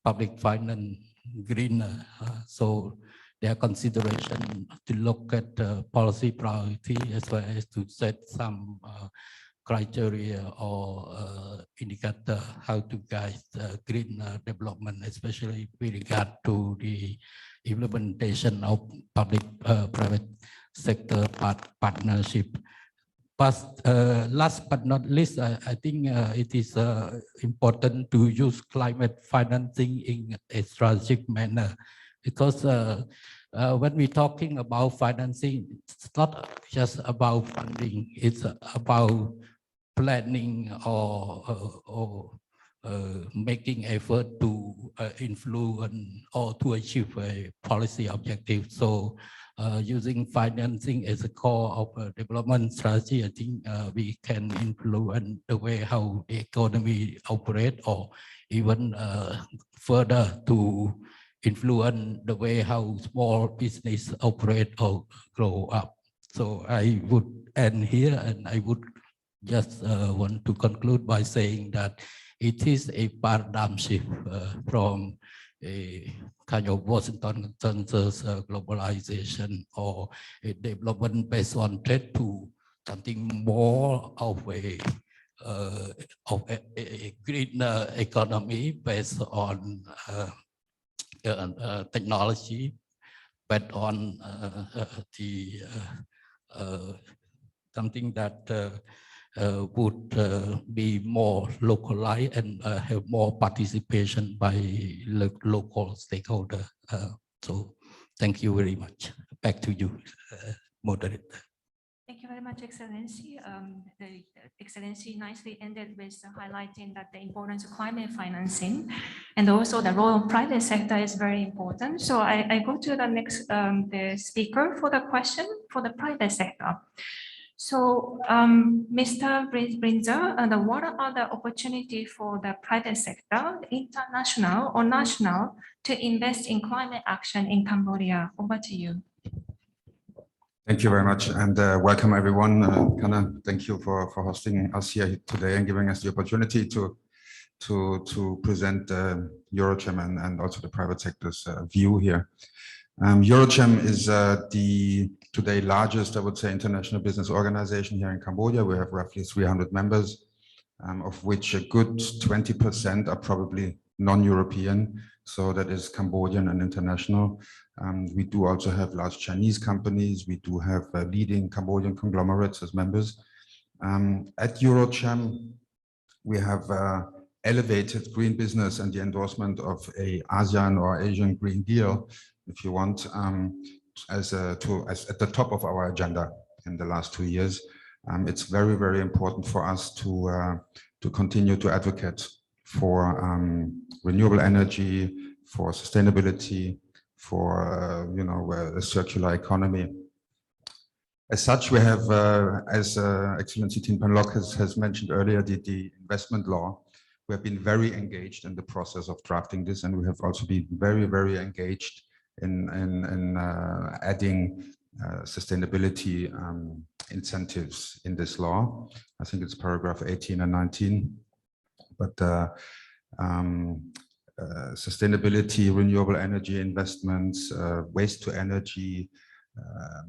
Speaker 6: public finance greener. So their consideration to look at policy priority as well as to set some criteria or indicator how to guide green development, especially with regard to the implementation of public-private sector partnership. But last but not least, I think it is important to use climate financing in a strategic manner, because when we're talking about financing, it's not just about funding, it's about planning or making effort to influence or to achieve a policy objective. So using financing as a core of a development strategy, I think we can influence the way how the economy operate, or even further to influence the way how small business operate or grow up. So I would end here, and I would just want to conclude by saying that it is a paradigm shift from a kind of Washington consensus globalization or a development based on trade to something more of a greener economy based on technology, but on the something that would be more localized and have more participation by local stakeholders. So thank you very much. Back to you, moderator.
Speaker 2: Thank you very much, Excellency. The Excellency nicely ended with highlighting that the importance of climate financing and also the role of private sector is very important. So I go to the next the speaker for the question for the private sector. So, Mr. Brinzer, what are the opportunity for the private sector, international or national, to invest in climate action in Cambodia? Over to you.
Speaker 7: Thank you very much, and welcome everyone. Kanna, thank you for hosting us here today and giving us the opportunity to present EuroChem and also the private sector's view here. EuroChem is the today largest, I would say, international business organization here in Cambodia. We have roughly 300 members, of which a good 20% are probably non-European. So that is Cambodian and international. We do also have large Chinese companies. We do have leading Cambodian conglomerates as members. At EuroChem, we have elevated green business and the endorsement of a ASEAN or Asian Green Deal, if you want, as at the top of our agenda in the last 2 years. It's very, very important for us to continue to advocate for renewable energy, for sustainability, for a circular economy. As such, we have, as Excellency Tin Pan Lok has mentioned earlier, the investment law. We have been very engaged in the process of drafting this, and we have also been very, very engaged in adding sustainability incentives in this law. I think it's paragraph 18 and 19. But sustainability, renewable energy investments, waste to energy,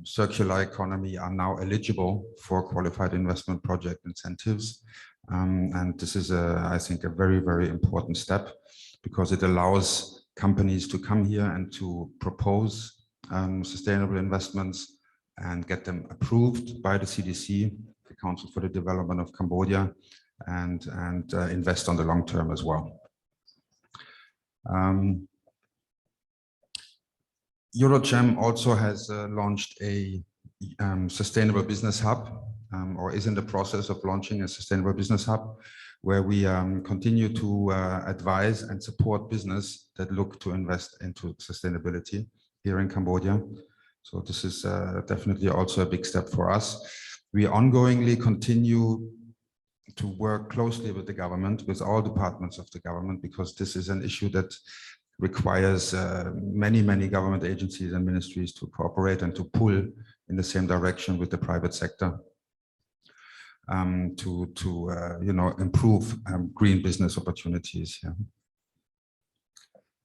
Speaker 7: circular economy are now eligible for qualified investment project incentives. And this is, I think, a very, very important step, because it allows companies to come here and to propose sustainable investments and get them approved by the CDC, the Council for the Development of Cambodia, and invest on the long term as well. EuroChem also has launched a sustainable business hub, or is in the process of launching a sustainable business hub, where we continue to advise and support business that look to invest into sustainability here in Cambodia. So this is definitely also a big step for us. We ongoingly continue to work closely with the government, with all departments of the government, because this is an issue that requires many, many government agencies and ministries to cooperate and to pull in the same direction with the private sector to improve green business opportunities here.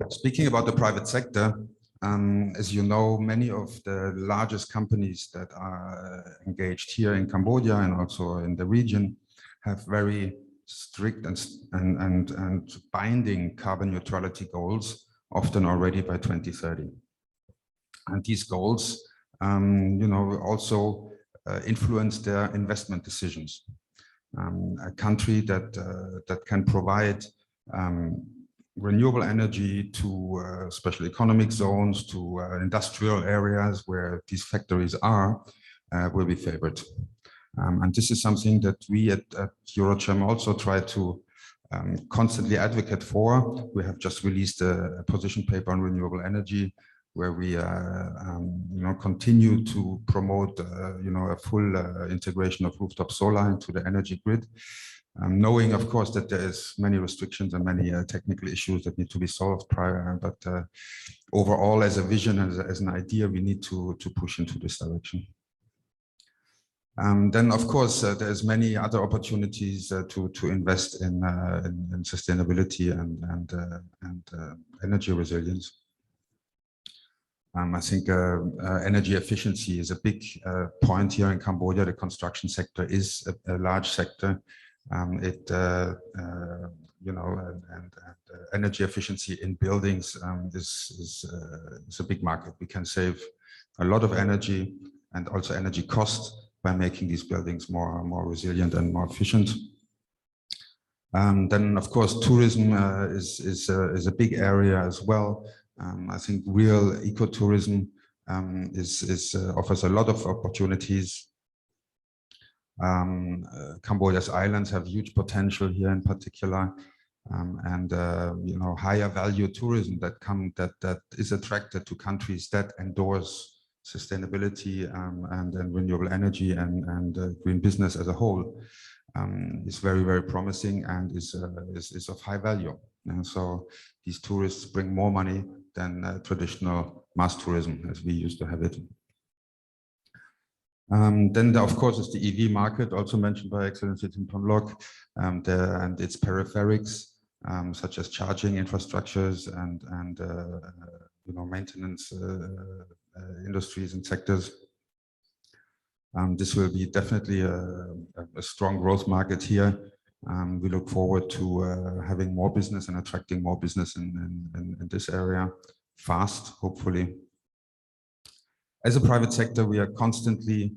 Speaker 7: Speaking about the private sector, as you know, many of the largest companies that are engaged here in Cambodia and also in the region have very strict and binding carbon neutrality goals, often already by 2030. And these goals, also influence their investment decisions. A country that can provide renewable energy to special economic zones, to industrial areas where these factories are, will be favored. And this is something that we at EuroChem also try to constantly advocate for. We have just released a position paper on renewable energy, where we continue to promote a full integration of rooftop solar into the energy grid, knowing of course that there is many restrictions and many technical issues that need to be solved prior, but overall as a vision, as an idea, we need to push into this direction. Then of course there's many other opportunities to invest in sustainability and energy resilience. I think energy efficiency is a big point here in Cambodia. The construction sector is a large sector. Energy efficiency in buildings is a big market. We can save a lot of energy and also energy costs by making these buildings more resilient and more efficient. Then of course tourism is a big area as well. I think real ecotourism offers a lot of opportunities. Cambodia's islands have huge potential here in particular, and higher value tourism that is attracted to countries that endorse sustainability and renewable energy and green business as a whole is very, very promising and is of high value. And so these tourists bring more money than traditional mass tourism as we used to have it. Then there, of course, is the EV market, also mentioned by Excellency Tim Lok, and its peripheries, such as charging infrastructures and maintenance industries and sectors. This will be definitely a strong growth market here. We look forward to having more business and attracting more business in this area fast, hopefully. As a private sector, we are constantly,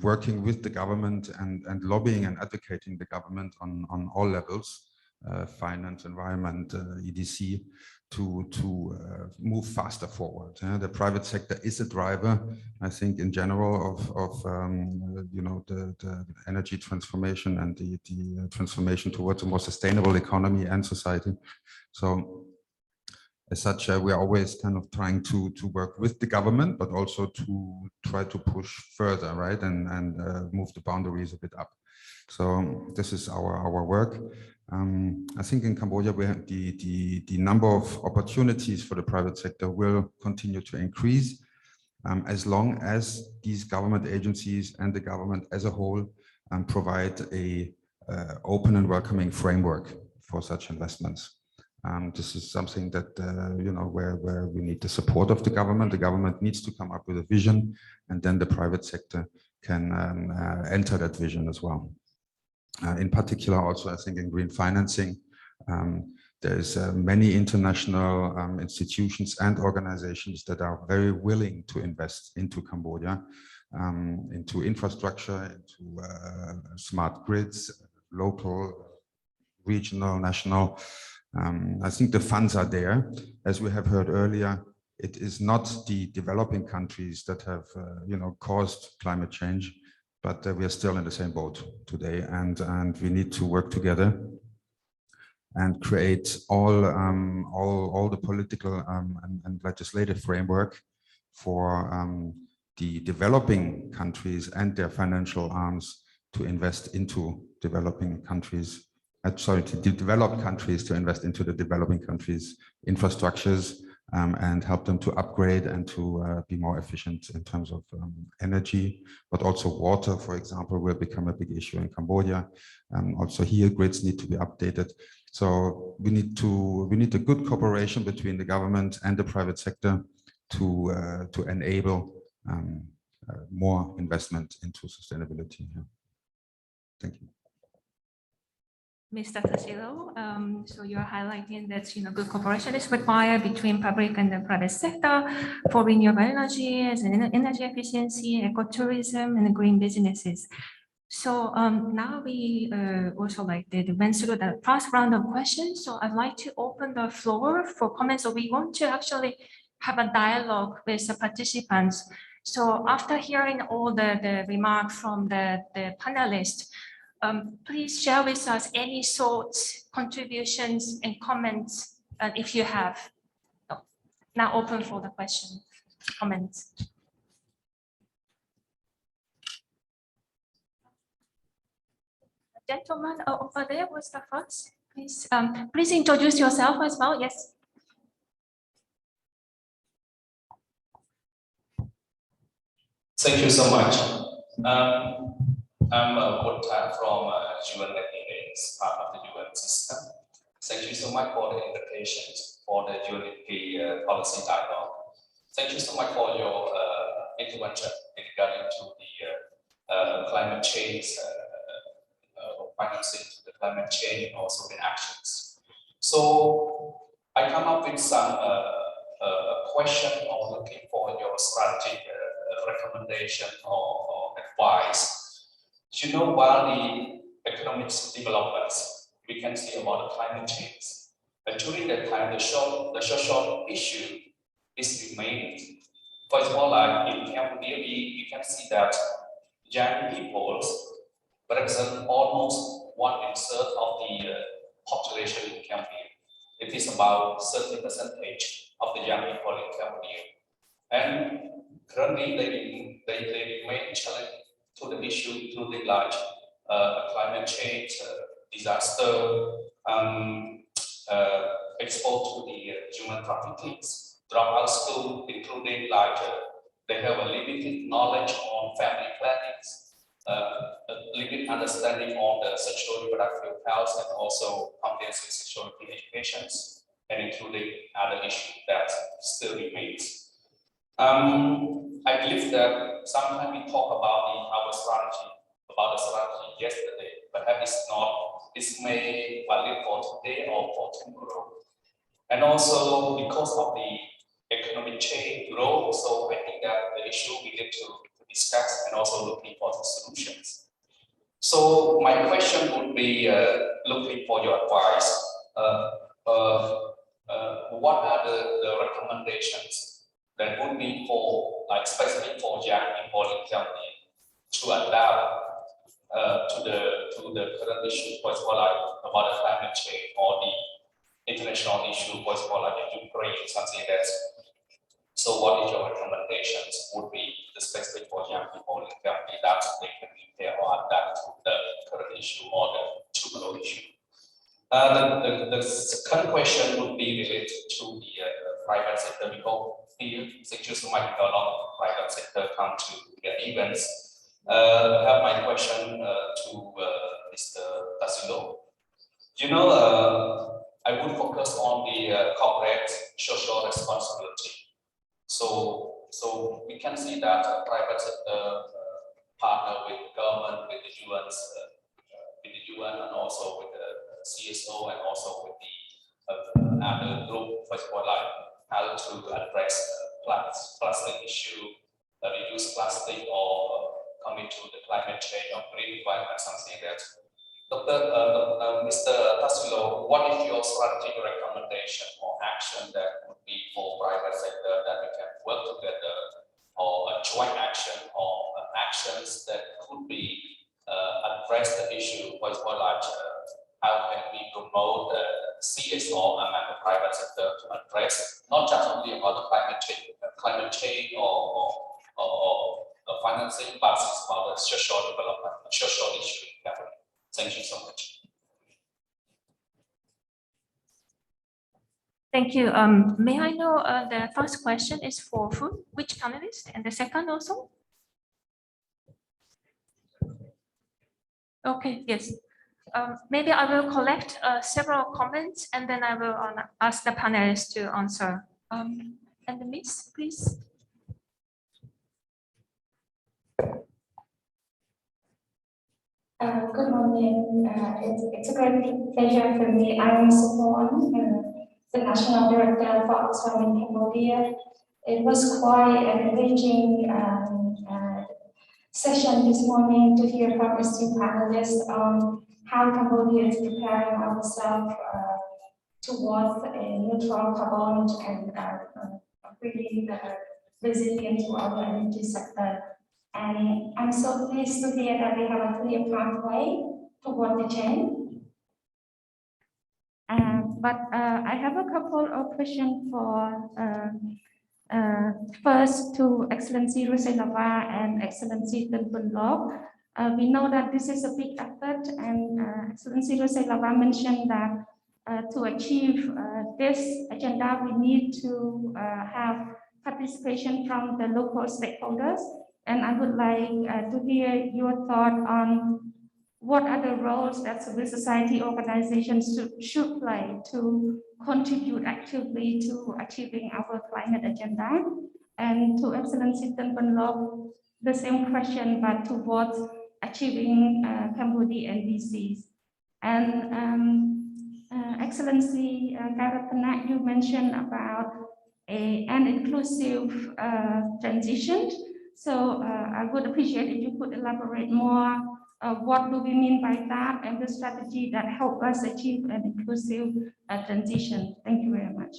Speaker 7: working with the government and lobbying and advocating the government on all levels, finance, environment, EDC, to move faster forward. The private sector is a driver, I think, in general of the energy transformation and the transformation towards a more sustainable economy and society. So as such, we are always kind of trying to work with the government, but also to try to push further, right, and move the boundaries a bit up. So this is our work. I think in Cambodia, we have the number of opportunities for the private sector will continue to increase as long as these government agencies and the government as a whole provide a open and welcoming framework for such investments. This is something that, where we need the support of the government. The government needs to come up with a vision, and then the private sector can enter that vision as well. In particular, also, I think in green financing, there's many international institutions and organizations that are very willing to invest into Cambodia, into infrastructure, into smart grids, local, regional, national. I think the funds are there. As we have heard earlier, it is not the developing countries that have, caused climate change, but we are still in the same boat today, and we need to work together and create all the political and legislative framework for the developing countries and their financial arms to invest into developing countries. To develop countries to invest into the developing countries' infrastructures and help them to upgrade and to be more efficient in terms of energy, but also water, for example, will become a big issue in Cambodia. Also here, grids need to be updated. So we need a good cooperation between the government and the private sector to enable more investment into sustainability. Thank you.
Speaker 2: Mr. Tassilo, so you're highlighting that good cooperation is required between public and the private sector for renewable energy, and energy efficiency, ecotourism, and green businesses. So now we also went through the first round of questions. So I'd like to open the floor for comments. So we want to actually have a dialogue with the participants. So after hearing all the remarks from the panelists, please share with us any thoughts, contributions, and comments if you have. now open for the question, comments. Gentleman over there was the first. Please, please introduce yourself as well. Yes.
Speaker 8: Thank you so much. I'm Woodtap from UNDP, part of the UN system. Thank you so much for the invitation for the UNDP policy dialogue. Thank you so much for your intervention regarding to the climate change, financing the climate change, and also the actions. So I come up with some question or looking for your strategic recommendation or advice. You know, while the economic developments, we can see about the climate change. But during that time, the social issue is remaining. For example, like in Cambodia, we can see that young people represent almost 1/3 of the population in Cambodia. It is about 30% of the young people in Cambodia. And currently, they remain challenged to the issue including like climate change, disaster, exposed to the human trafficking, drop out school, including like they have a limited knowledge on family planning, limited understanding on the sexual reproductive health, and also comprehensive sexuality education, and including other issues that still remains. I believe that sometimes we talk about our strategy, yesterday, but it's not, this may valid for today or for tomorrow. And also because of the economic change growth, so I think that the issue we need to discuss and also looking for the solutions. So my question would be looking for your advice. What are the recommendations that would be for, like, especially for young people in Germany to adapt to the current issue, for example, like about the climate change or the international issue, for example, like in Ukraine, something like that. So what is your recommendations would be especially for young people in Germany that they can prepare or adapt to the current issue or the tomorrow issue? The second question would be related to the private sector, because here, thank you so much, a lot of private sector come to the events. I have my question to Mr. Tassilo. You know, I would focus on the corporate social responsibility. So we can see that private sector partner with government, with the UN, and also with the CSO, and also with the other group, for example, like how to address plastic issue, reduce plastic, or commit to the climate change or green environment, something like that. Mr. Tassilo, what is your strategic recommendation or action that would be for private sector that we can work together, or a joint action, or actions that could be address the issue, for example, like how can we promote the CSO among the private sector to address not just only about the climate change or financing, but it's about the social development, social issue. Thank you so much.
Speaker 2: Thank you. May I know the first question is for food, which panelist, and the second also? Okay, yes. Maybe I will collect several comments and then I will ask the panelists to answer. And the Miss, please.
Speaker 9: Good morning. It's a great pleasure for me. I'm Supon, the National Director for Oxfam in Cambodia. It was quite an enriching session this morning to hear from esteemed panelists on how Cambodia is preparing ourselves towards a neutral carbon and really resilient to our energy sector. And I'm so pleased to hear that we have a clear pathway toward the change. But I have a couple of questions for first to Excellency Ruselava and Excellency Tan Bun Lok. We know that this is a big effort, and Excellency Ruselava mentioned that to achieve this agenda, we need to have participation from the local stakeholders. And I would like to hear your thought on what are the roles that civil society organizations should play to contribute actively to achieving our climate agenda. And to Excellency Tan Bun Lok, the same question, but towards achieving Cambodia NDCs. And Excellency Karatana, you mentioned about an inclusive transition. So I would appreciate if you could elaborate more. What do we mean by that, and the strategy that help us achieve an inclusive transition? Thank you very much.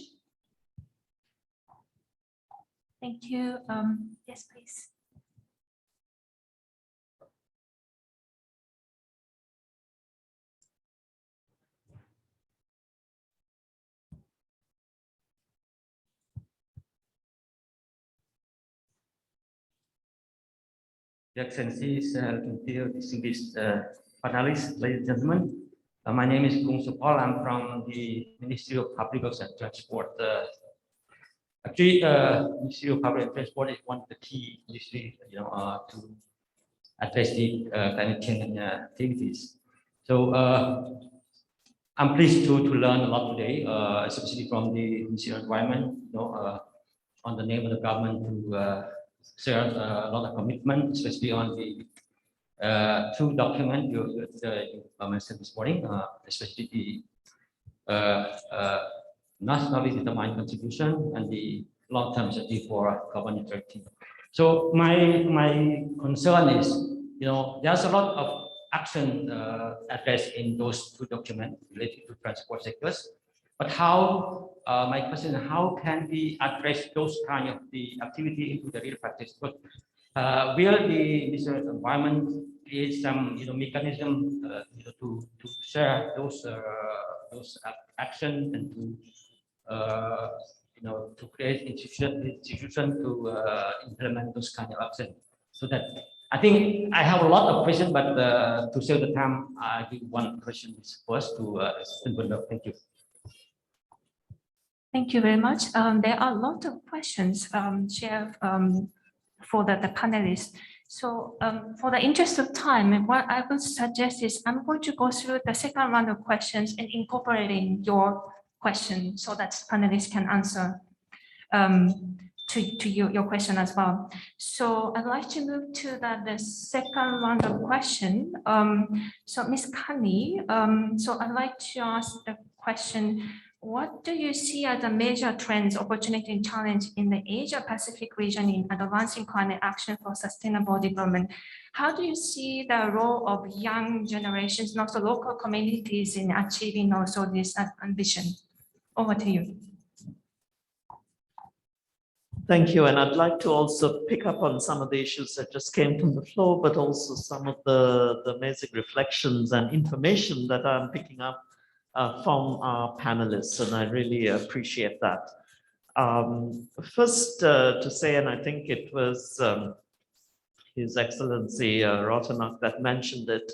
Speaker 2: Thank you. Yes, please.
Speaker 10: Your Excellencies, distinguished panelists, ladies and gentlemen. My name is Kung Supal. I'm from the Ministry of Public Works and Transport. Actually, Ministry of Public and Transport is one of the key ministries, to address the climate change activities. So I'm pleased to learn a lot today, especially from the Ministry of Environment, on the name of the government to share a lot of commitment, especially on the two documents you mentioned this morning, especially the nationally determined contribution and the long-term strategy for carbon neutrality. So my concern is, there's a lot of action addressed in those two documents related to transport sectors. But how, my question is, how can we address those kind of the activity into the real practice? But will the Ministry of Environment create some, mechanism, to share those action and to create institution to implement those kind of action? So that I think I have a lot of questions, but to save the time, I give one question first to Assistant Bundok. Thank you.
Speaker 2: Thank you very much. There are a lot of questions, Chair, for the panelists. So for the interest of time, what I would suggest is I'm going to go through the second round of questions and incorporating your question so that panelists can answer to your question as well. So I'd like to move to the second round of question. So Ms. Kanni, so I'd like to ask the question, what do you see as the major trends, opportunity, and challenge in the Asia-Pacific region in advancing climate action for sustainable development? How do you see the role of young generations and also local communities in achieving also this ambition? Over to you.
Speaker 3: Thank you. And I'd like to also pick up on some of the issues that just came from the floor, but also some of the amazing reflections and information that I'm picking up from our panelists, and I really appreciate that. First to say, and I think it was His Excellency Rotanak that mentioned it,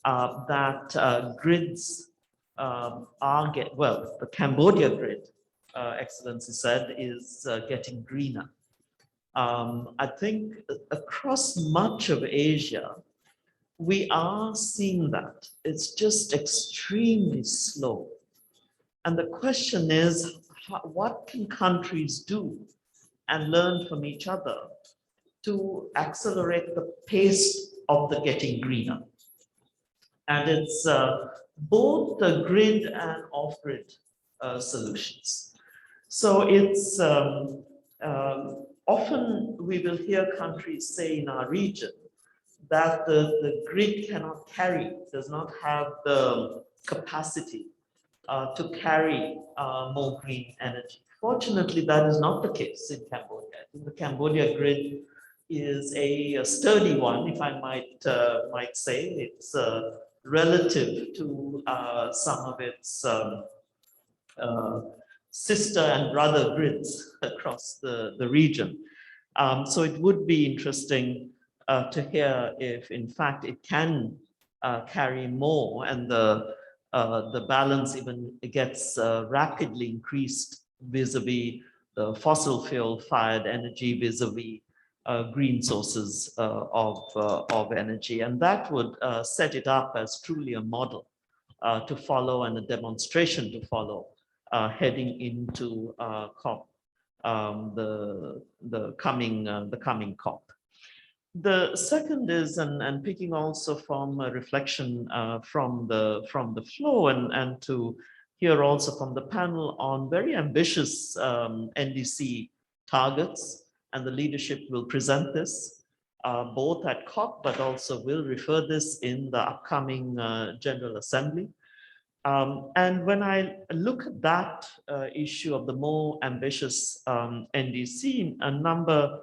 Speaker 3: that grids the Cambodia grid, Excellency said, is getting greener. I think across much of Asia, we are seeing that. It's just extremely slow. And the question is, what can countries do and learn from each other to accelerate the pace of the getting greener? And it's both the grid and off-grid solutions. So it's often we will hear countries say in our region that the grid cannot carry, does not have the capacity to carry more green energy. Fortunately, that is not the case in Cambodia. I think the Cambodia grid is a sturdy one, if I might say. It's relative to some of its sister and brother grids across the region. So it would be interesting to hear if in fact it can carry more, and the balance even gets rapidly increased vis-a-vis the fossil fuel fired energy, vis-a-vis green sources of energy. And that would set it up as truly a model to follow and a demonstration to follow heading into COP, the coming COP. The second is, and picking also from a reflection from the flow, and to hear also from the panel on very ambitious NDC targets, and the leadership will present this both at COP, but also will refer this in the upcoming General Assembly. And when I look at that issue of the more ambitious NDC, a number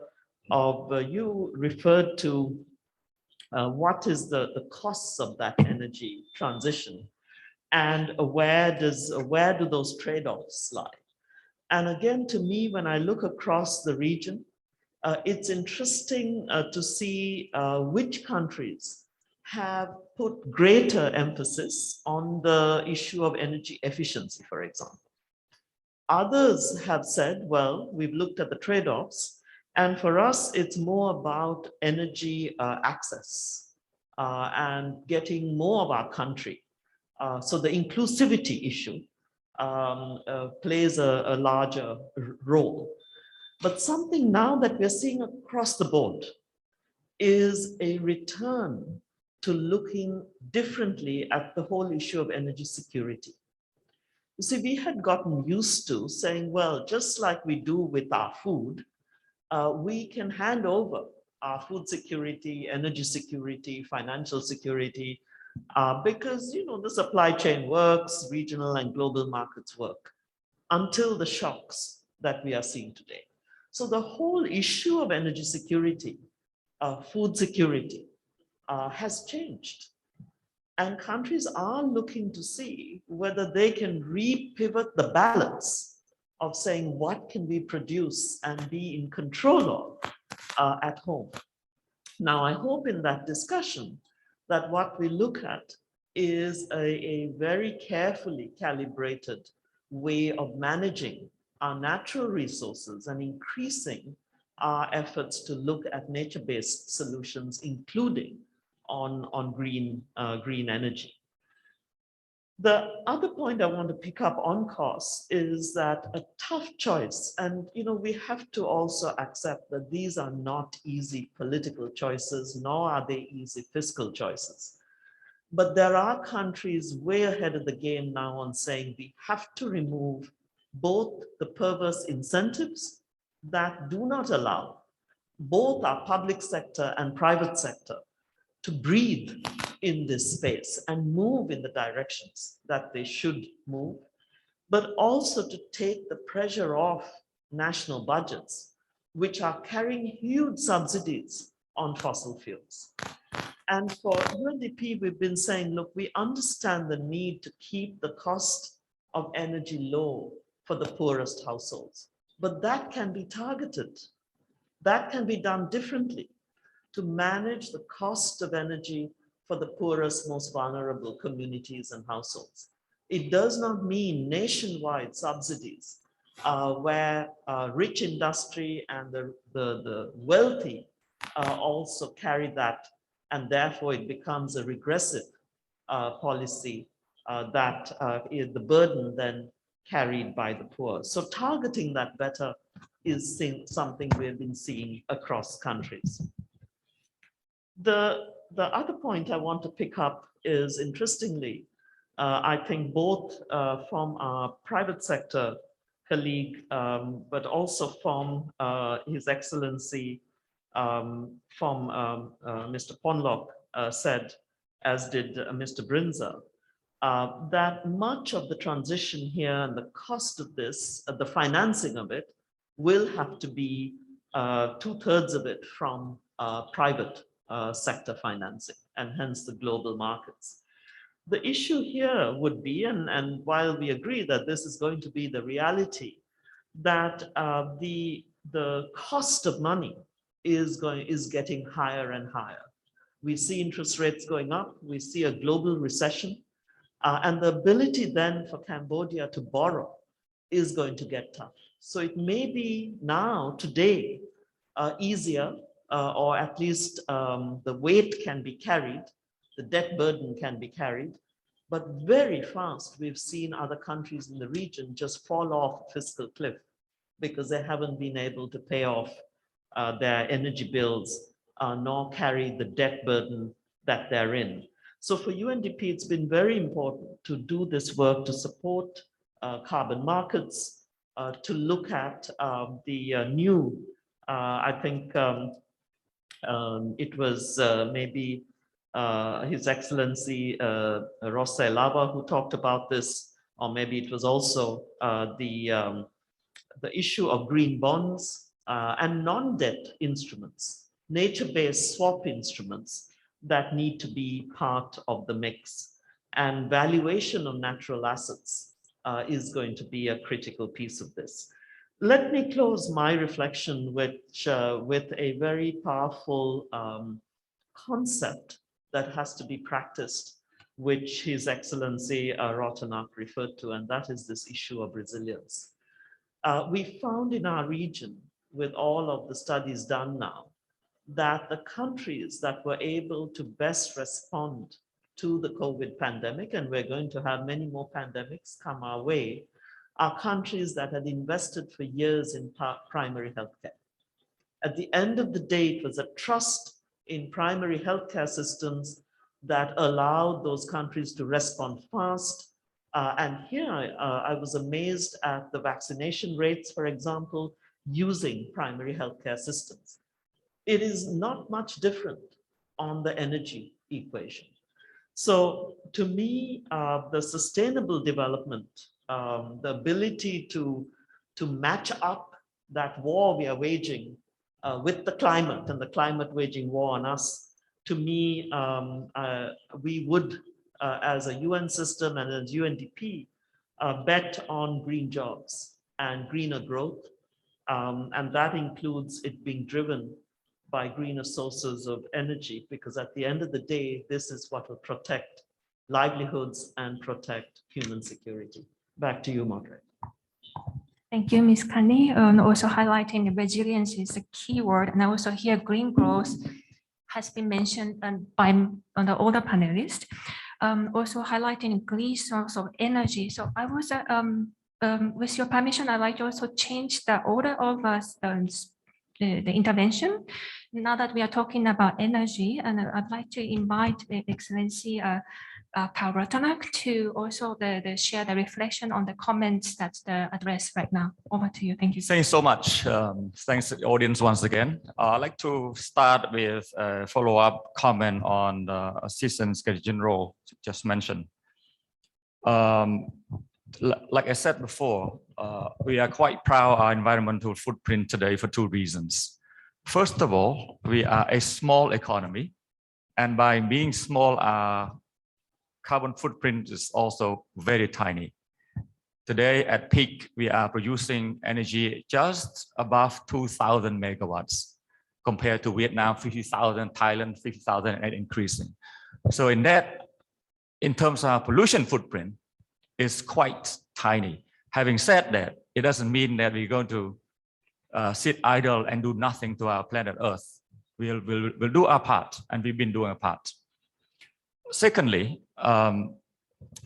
Speaker 3: of you referred to what is the costs of that energy transition, and where do those trade-offs lie? And again, to me, when I look across the region, it's interesting to see which countries have put greater emphasis on the issue of energy efficiency, for example. Others have said, well, we've looked at the trade-offs, and for us, it's more about energy access and getting more of our country. So the inclusivity issue plays a larger role. But something now that we're seeing across the board is a return to looking differently at the whole issue of energy security. You see, we had gotten used to saying, well, just like we do with our food, we can hand over our food security, energy security, financial security, because, you know, the supply chain works, regional and global markets work, until the shocks that we are seeing today. So the whole issue of energy security, food security, has changed. And countries are looking to see whether they can re-pivot the balance of saying what can we produce and be in control of at home. Now, I hope in that discussion that what we look at is a very carefully calibrated way of managing our natural resources and increasing our efforts to look at nature-based solutions, including on green energy. The other point I want to pick up on costs is that a tough choice, and you know, we have to also accept that these are not easy political choices, nor are they easy fiscal choices. But there are countries way ahead of the game now on saying we have to remove both the perverse incentives that do not allow both our public sector and private sector to breathe in this space and move in the directions that they should move, but also to take the pressure off national budgets, which are carrying huge subsidies on fossil fuels. And for UNDP, we've been saying, look, we understand the need to keep the cost of energy low for the poorest households, but that can be targeted. That can be done differently to manage the cost of energy for the poorest, most vulnerable communities and households. It does not mean nationwide subsidies where rich industry and the wealthy also carry that, and therefore it becomes a regressive policy that is the burden then carried by the poor. So targeting that better is something we've been seeing across countries. The other point I want to pick up is, interestingly, I think both from our private sector colleague, but also from His Excellency, from Mr. Ponlock said, as did Mr. Brinzer, that much of the transition here and the cost of this, the financing of it, will have to be 2/3 of it from private sector financing, and hence the global markets. The issue here would be, and while we agree that this is going to be the reality, that the cost of money is getting higher and higher. We see interest rates going up, we see a global recession, and the ability then for Cambodia to borrow is going to get tough. So it may be now, today, easier, or at least the weight can be carried, the debt burden can be carried, but very fast we've seen other countries in the region just fall off a fiscal cliff because they haven't been able to pay off their energy bills, nor carry the debt burden that they're in. So for UNDP, it's been very important to do this work to support carbon markets, to look at the new, I think it was maybe His Excellency Rosse Lava who talked about this, or maybe it was also the issue of green bonds and non-debt instruments, nature-based swap instruments that need to be part of the mix. And valuation of natural assets is going to be a critical piece of this. Let me close my reflection with a very powerful concept that has to be practiced, which His Excellency Rotanak referred to, and that is this issue of resilience. We found in our region, with all of the studies done now, that the countries that were able to best respond to the COVID pandemic, and we're going to have many more pandemics come our way, are countries that had invested for years in primary healthcare. At the end of the day, it was a trust in primary healthcare systems that allowed those countries to respond fast. And here I was amazed at the vaccination rates, for example, using primary healthcare systems. It is not much different on the energy equation. So to me, the sustainable development, the ability to match up that war we are waging with the climate and the climate waging war on us, to me, we would, as a UN system and as UNDP, bet on green jobs and greener growth. And that includes it being driven by greener sources of energy, because at the end of the day, this is what will protect livelihoods and protect human security. Back to you, Margaret.
Speaker 2: Thank you, Ms. Kanni. And also highlighting the resilience is a key word. And I also hear green growth has been mentioned by the older panelists. Also highlighting green source of energy. So I was, with your permission, I'd like to also change the order of the intervention. Now that we are talking about energy, and I'd like to invite the Excellency Karl Rotanak to also share the reflection on the comments that's the address right now. Over to you. Thank you.
Speaker 5: Thanks so much. Thanks to the audience once again. I'd like to start with a follow-up comment on the Assistant Secretary General just mentioned. Like I said before, we are quite proud of our environmental footprint today for two reasons. First of all, we are a small economy, and by being small, our carbon footprint is also very tiny. Today at peak, we are producing energy just above 2,000 megawatts compared to Vietnam, 50,000, Thailand, 50,000 and increasing. So in terms of our pollution footprint, it's quite tiny. Having said that, it doesn't mean that we're going to sit idle and do nothing to our planet Earth. We'll do our part, and we've been doing our part. Secondly,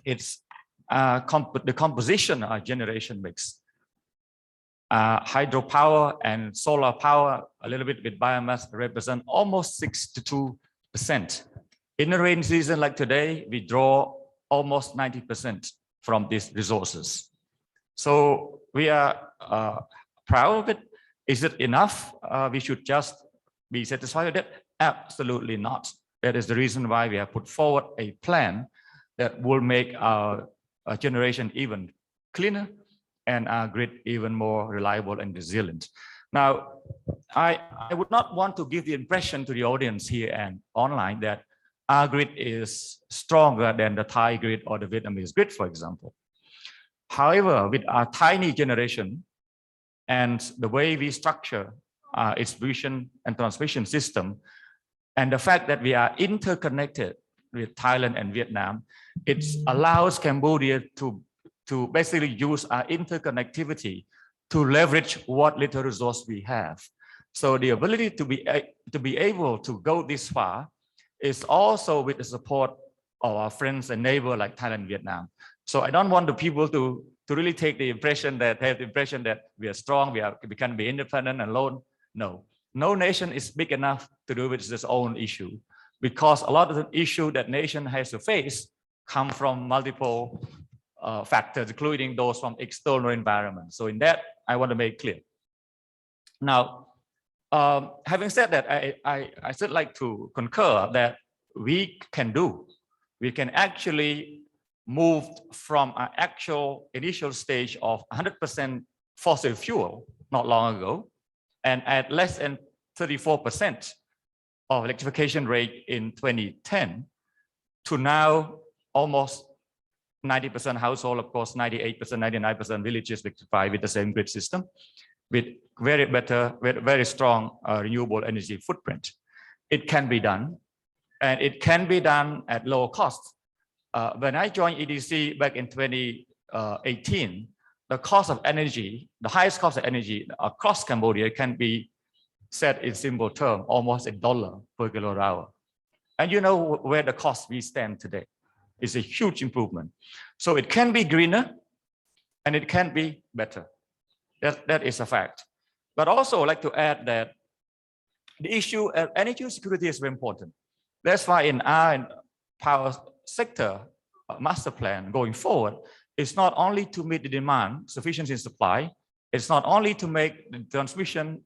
Speaker 5: it's the composition of our generation mix. Hydropower and solar power, a little bit with biomass, represent almost 62%. In a rainy season like today, we draw almost 90% from these resources. So we are proud of it. Is it enough? We should just be satisfied with it? Absolutely not. That is the reason why we have put forward a plan that will make our generation even cleaner and our grid even more reliable and resilient. Now, I would not want to give the impression to the audience here and online that our grid is stronger than the Thai grid or the Vietnamese grid, for example. However, with our tiny generation and the way we structure our distribution and transmission system, and the fact that we are interconnected with Thailand and Vietnam, it allows Cambodia to basically use our interconnectivity to leverage what little resource we have. So the ability to be able to go this far is also with the support of our friends and neighbors like Thailand and Vietnam. So I don't want the people to really take the impression that we are strong, we can be independent and alone. No, no nation is big enough to do with its own issue, because a lot of the issue that nation has to face come from multiple factors, including those from external environment. So in that, I want to make clear. Now, having said that, I still like to concur that we can actually move from our actual initial stage of 100% fossil fuel not long ago, and at less than 34% of electrification rate in 2010 to now almost 90% household, of course, 98%, 99% villages electrified with the same grid system, with very strong renewable energy footprint. It can be done, and it can be done at low cost. When I joined EDC back in 2018, the cost of energy, the highest cost of energy across Cambodia can be said in simple terms, almost $1 per kilowatt hour. And you know where the cost we stand today. It's a huge improvement. So it can be greener and it can be better. That is a fact. But also I'd like to add that the issue of energy security is very important. That's why in our power sector master plan going forward, it's not only to meet the demand, sufficiency in supply, it's not only to make the transmission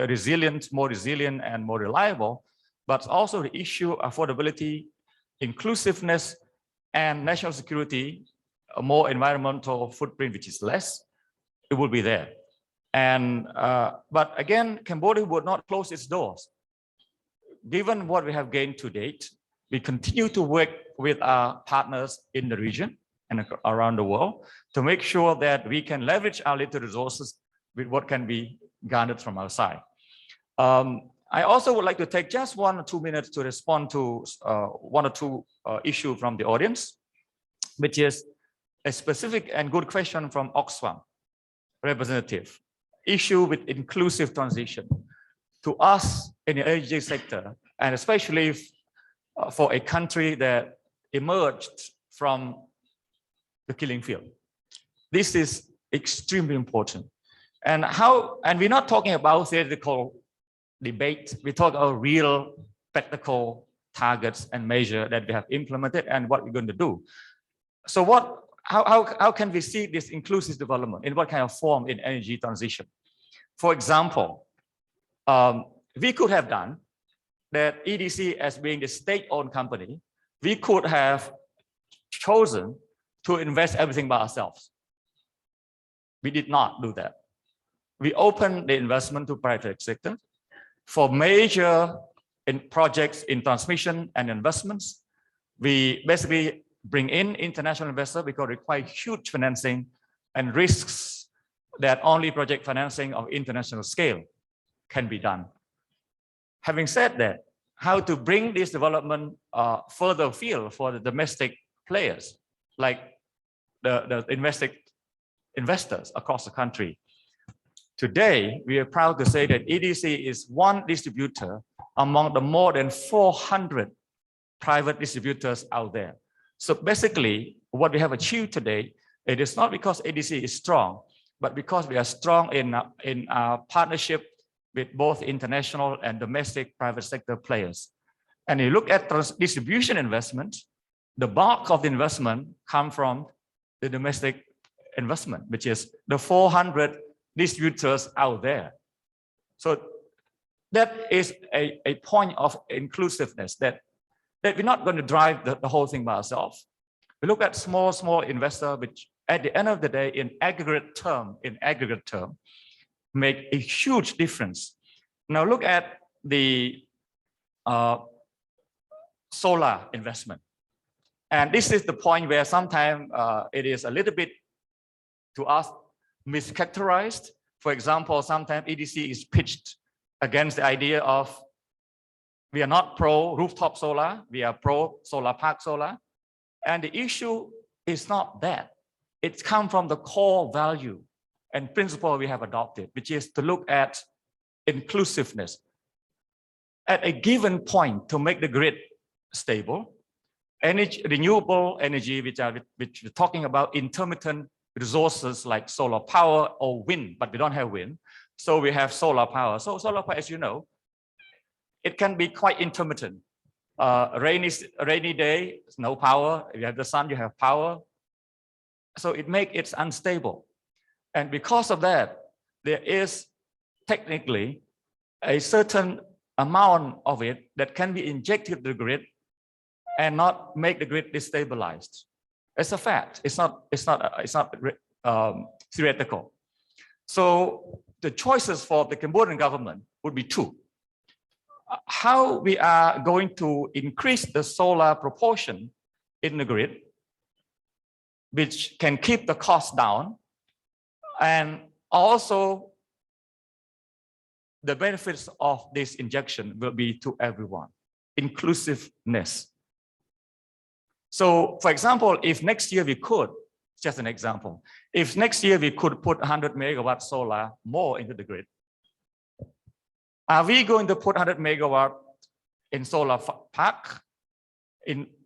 Speaker 5: resilient, more resilient and more reliable, but also the issue of affordability, inclusiveness, and national security, a more environmental footprint, which is less, it will be there. And but again, Cambodia would not close its doors. Given what we have gained to date, we continue to work with our partners in the region and around the world to make sure that we can leverage our little resources with what can be garnered from our side. I also would like to take just 1 or 2 minutes to respond to 1 or 2 issues from the audience, which is a specific and good question from Oxfam representative. Issue with inclusive transition. To us in the energy sector, and especially for a country that emerged from the killing field. This is extremely important. And we're not talking about theoretical debate, we talk about real practical targets and measures that we have implemented and what we're going to do. So how can we see this inclusive development in what kind of form in energy transition? For example, we could have done that EDC as being the state-owned company, we could have chosen to invest everything by ourselves. We did not do that. We opened the investment to private sector for major projects in transmission and investments. We basically bring in international investors because it requires huge financing and risks that only project financing of international scale can be done. Having said that, how to bring this development further afield for the domestic players, like the investors across the country. Today, we are proud to say that EDC is one distributor among the more than 400 private distributors out there. So basically, what we have achieved today, it is not because EDC is strong, but because we are strong in our partnership with both international and domestic private sector players. And you look at distribution investment, the bulk of the investment come from the domestic investment, which is the 400 distributors out there. So that is a point of inclusiveness that we're not going to drive the whole thing by ourselves. We look at small investor, which at the end of the day, in aggregate term, make a huge difference. Now look at the solar investment. And this is the point where sometimes it is a little bit, to us, mischaracterized. For example, sometimes EDC is pitched against the idea of we are not pro rooftop solar, we are pro solar park solar. And the issue is not that. It's come from the core value and principle we have adopted, which is to look at inclusiveness. At a given point to make the grid stable, renewable energy, which we're talking about intermittent resources like solar power or wind, but we don't have wind. So we have solar power. So solar power, as you know, it can be quite intermittent. Rainy day, no power. If you have the sun, you have power. So it's unstable. And because of that, there is technically a certain amount of it that can be injected to the grid and not make the grid destabilized. It's a fact. It's not theoretical. So the choices for the Cambodian government would be two. How we are going to increase the solar proportion in the grid, which can keep the cost down, and also the benefits of this injection will be to everyone, inclusiveness. So for example, if next year we could, just an example, if next year we could put 100 megawatt solar more into the grid, are we going to put 100 megawatt in solar park?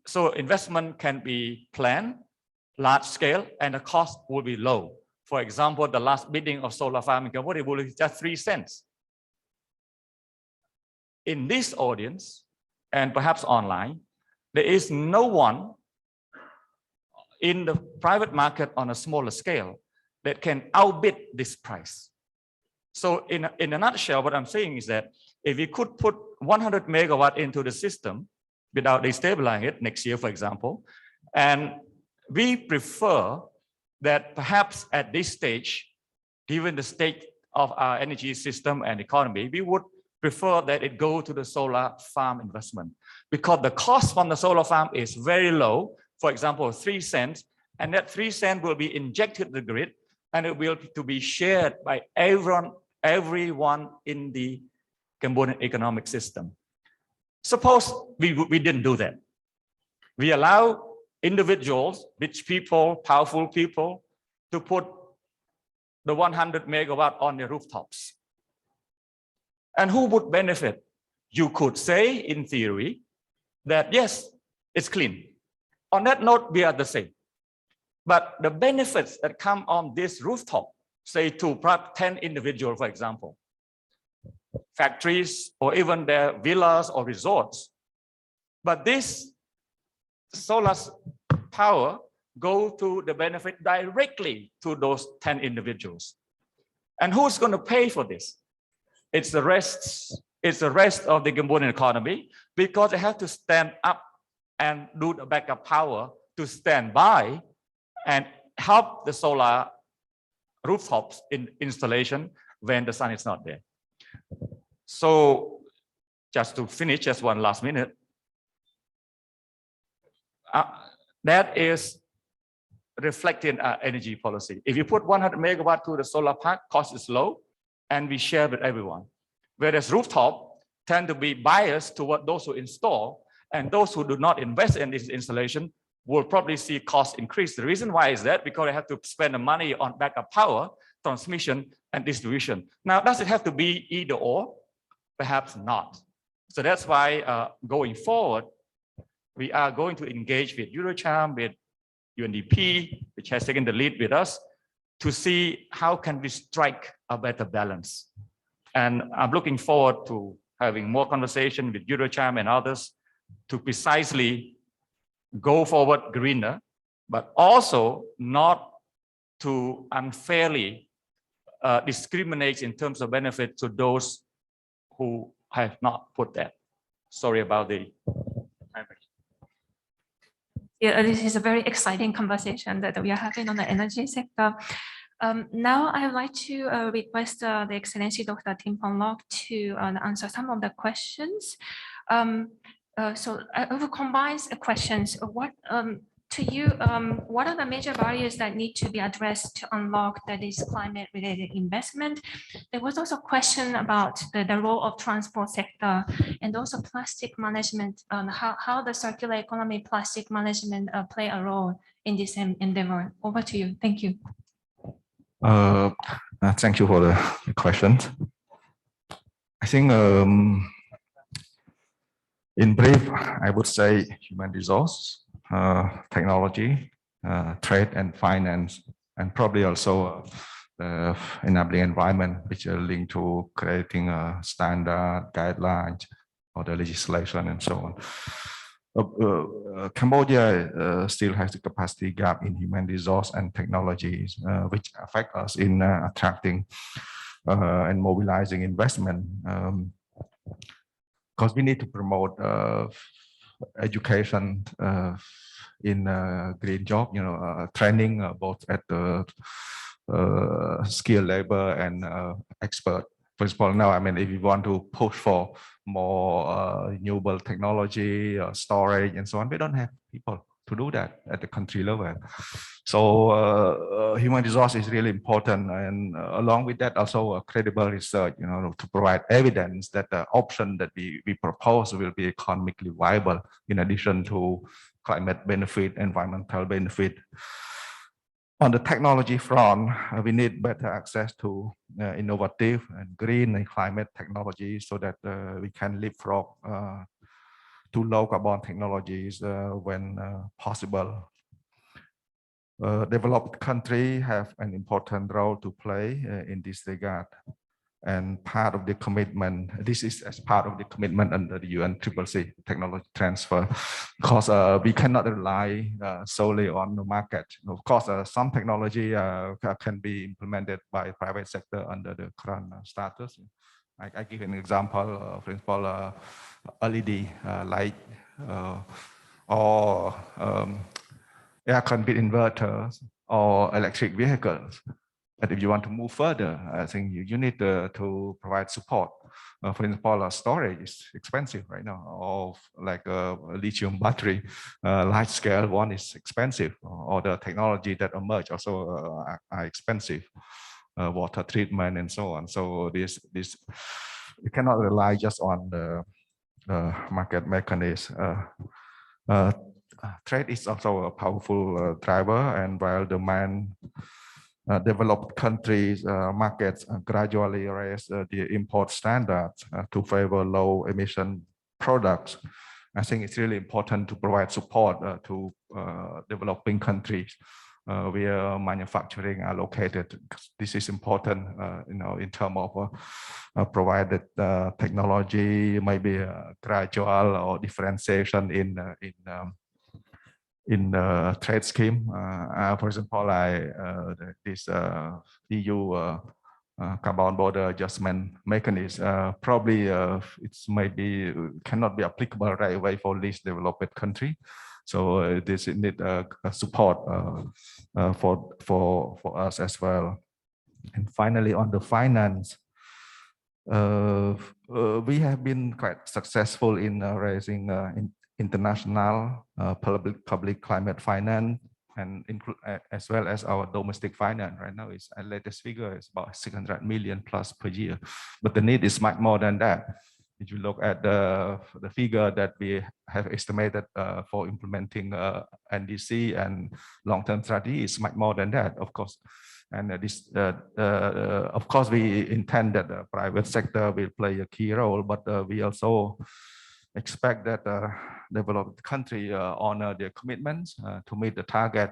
Speaker 5: So investment can be planned, large scale, and the cost will be low. For example, the last bidding of solar farm in Cambodia will be just 3 cents. In this audience, and perhaps online, there is no one in the private market on a smaller scale that can outbid this price. So in a nutshell, what I'm saying is that if we could put 100 megawatt into the system without destabilizing it next year, for example, and we prefer that perhaps at this stage, given the state of our energy system and economy, we would prefer that it go to the solar farm investment, because the cost from the solar farm is very low. For example, 3 cents, and that 3 cents will be injected to the grid, and it will to be shared by everyone in the Cambodian economic system. Suppose we didn't do that. We allow individuals, rich people, powerful people, to put the 100 megawatt on their rooftops. And who would benefit? You could say, in theory, that yes, it's clean. On that note, we are the same. But the benefits that come on this rooftop, say to perhaps 10 individuals, for example, factories or even their villas or resorts. But this solar power go to the benefit directly to those 10 individuals. And who's going to pay for this? It's the rest of the Cambodian economy, because they have to stand up and do the backup power to stand by and help the solar rooftops in installation when the sun is not there. So just to finish, just one last minute, that is reflected in our energy policy. If you put 100 megawatt to the solar park, cost is low, and we share with everyone. Whereas rooftop tend to be biased toward those who install, and those who do not invest in this installation will probably see cost increase. The reason why is that because they have to spend the money on backup power, transmission, and distribution. Now, does it have to be either or? Perhaps not. So that's why going forward, we are going to engage with Eurocharm, with UNDP, which has taken the lead with us, to see how can we strike a better balance. And I'm looking forward to having more conversation with Eurocharm and others to precisely go forward greener, but also not to unfairly discriminate in terms of benefit to those who have not put that. Sorry about the time.
Speaker 2: Yeah, this is a very exciting conversation that we are having on the energy sector. Now I would like to request the Excellency Dr. Tim Pong Lok to answer some of the questions. So I will combine questions. What to you? What are the major barriers that need to be addressed to unlock this climate-related investment? There was also a question about the role of transport sector and also plastic management. How the circular economy, plastic management play a role in this endeavor. Over to you. Thank you.
Speaker 4: Thank you for the question. I think. In brief, I would say human resource, technology, trade and finance, and probably also the enabling environment, which are linked to creating a standard, guidelines, or the legislation and so on. Cambodia still has the capacity gap in human resource and technologies, which affect us in attracting and mobilizing investment. Because we need to promote education in green job, training both at the skilled labor and expert. First of all, now, I mean, if you want to push for more renewable technology, storage, and so on, we don't have people to do that at the country level. So human resource is really important, and along with that, also credible research, to provide evidence that the option that we propose will be economically viable, in addition to climate benefit, environmental benefit. On the technology front, we need better access to innovative and green and climate technology so that we can leapfrog to low carbon technologies when possible. Developed countries have an important role to play in this regard. And part of the commitment, this is as part of the commitment under the UNDP technology transfer, because we cannot rely solely on the market. Of course, some technology can be implemented by private sector under the current status. I give an example, for example, LED light or air conditioned inverters or electric vehicles. But if you want to move further, I think you need to provide support. For example, storage is expensive right now, or like a lithium battery, large scale one is expensive, or the technology that emerge also are expensive, water treatment and so on. So this you cannot rely just on the market mechanism. Trade is also a powerful driver, and while demand developed countries markets gradually raise the import standards to favor low emission products, I think it's really important to provide support to developing countries where manufacturing are located. This is important, in terms of provided technology, maybe gradual or differentiation in the trade scheme. For example, this EU carbon border adjustment mechanism, probably it's maybe cannot be applicable right away for least developed country. So this need support for us as well. And finally, on the finance, we have been quite successful in raising international public climate finance, and as well as our domestic finance. Right now, our latest figure is about 600 million plus per year, but the need is much more than that. If you look at the figure that we have estimated for implementing NDC and long-term strategy, is much more than that, of course. And of course, we intend that the private sector will play a key role, but we also expect that developed country honor their commitments to meet the target.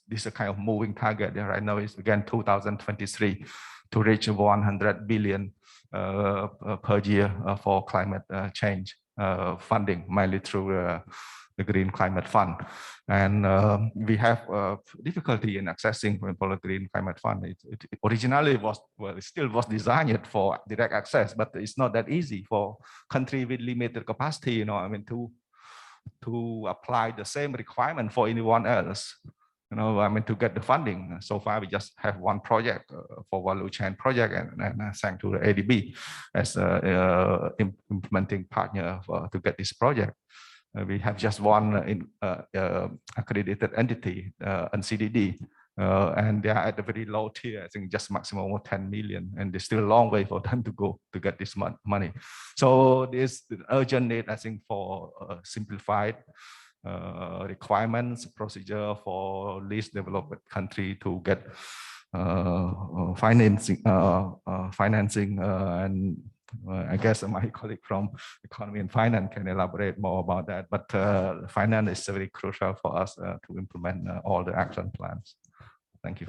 Speaker 4: This is a kind of moving target. Right now is again 2023 to reach 100 billion per year for climate change funding, mainly through the Green Climate Fund. And we have difficulty in accessing, for example, the Green Climate Fund. It originally it still was designed for direct access, but it's not that easy for country with limited capacity, to apply the same requirement for anyone else. to get the funding. So far, we just have one project for value chain project, and thanks to the ADB as implementing partner to get this project. We have just one accredited entity, NCDD, and they are at a very low tier. I think just maximum of 10 million, and there's still a long way for them to go to get this money. So there's the urgent need, I think, for simplified requirements, procedure for least developed country to get financing, and I guess my colleague from economy and finance can elaborate more about that. But finance is very crucial for us to implement all the action plans. Thank you.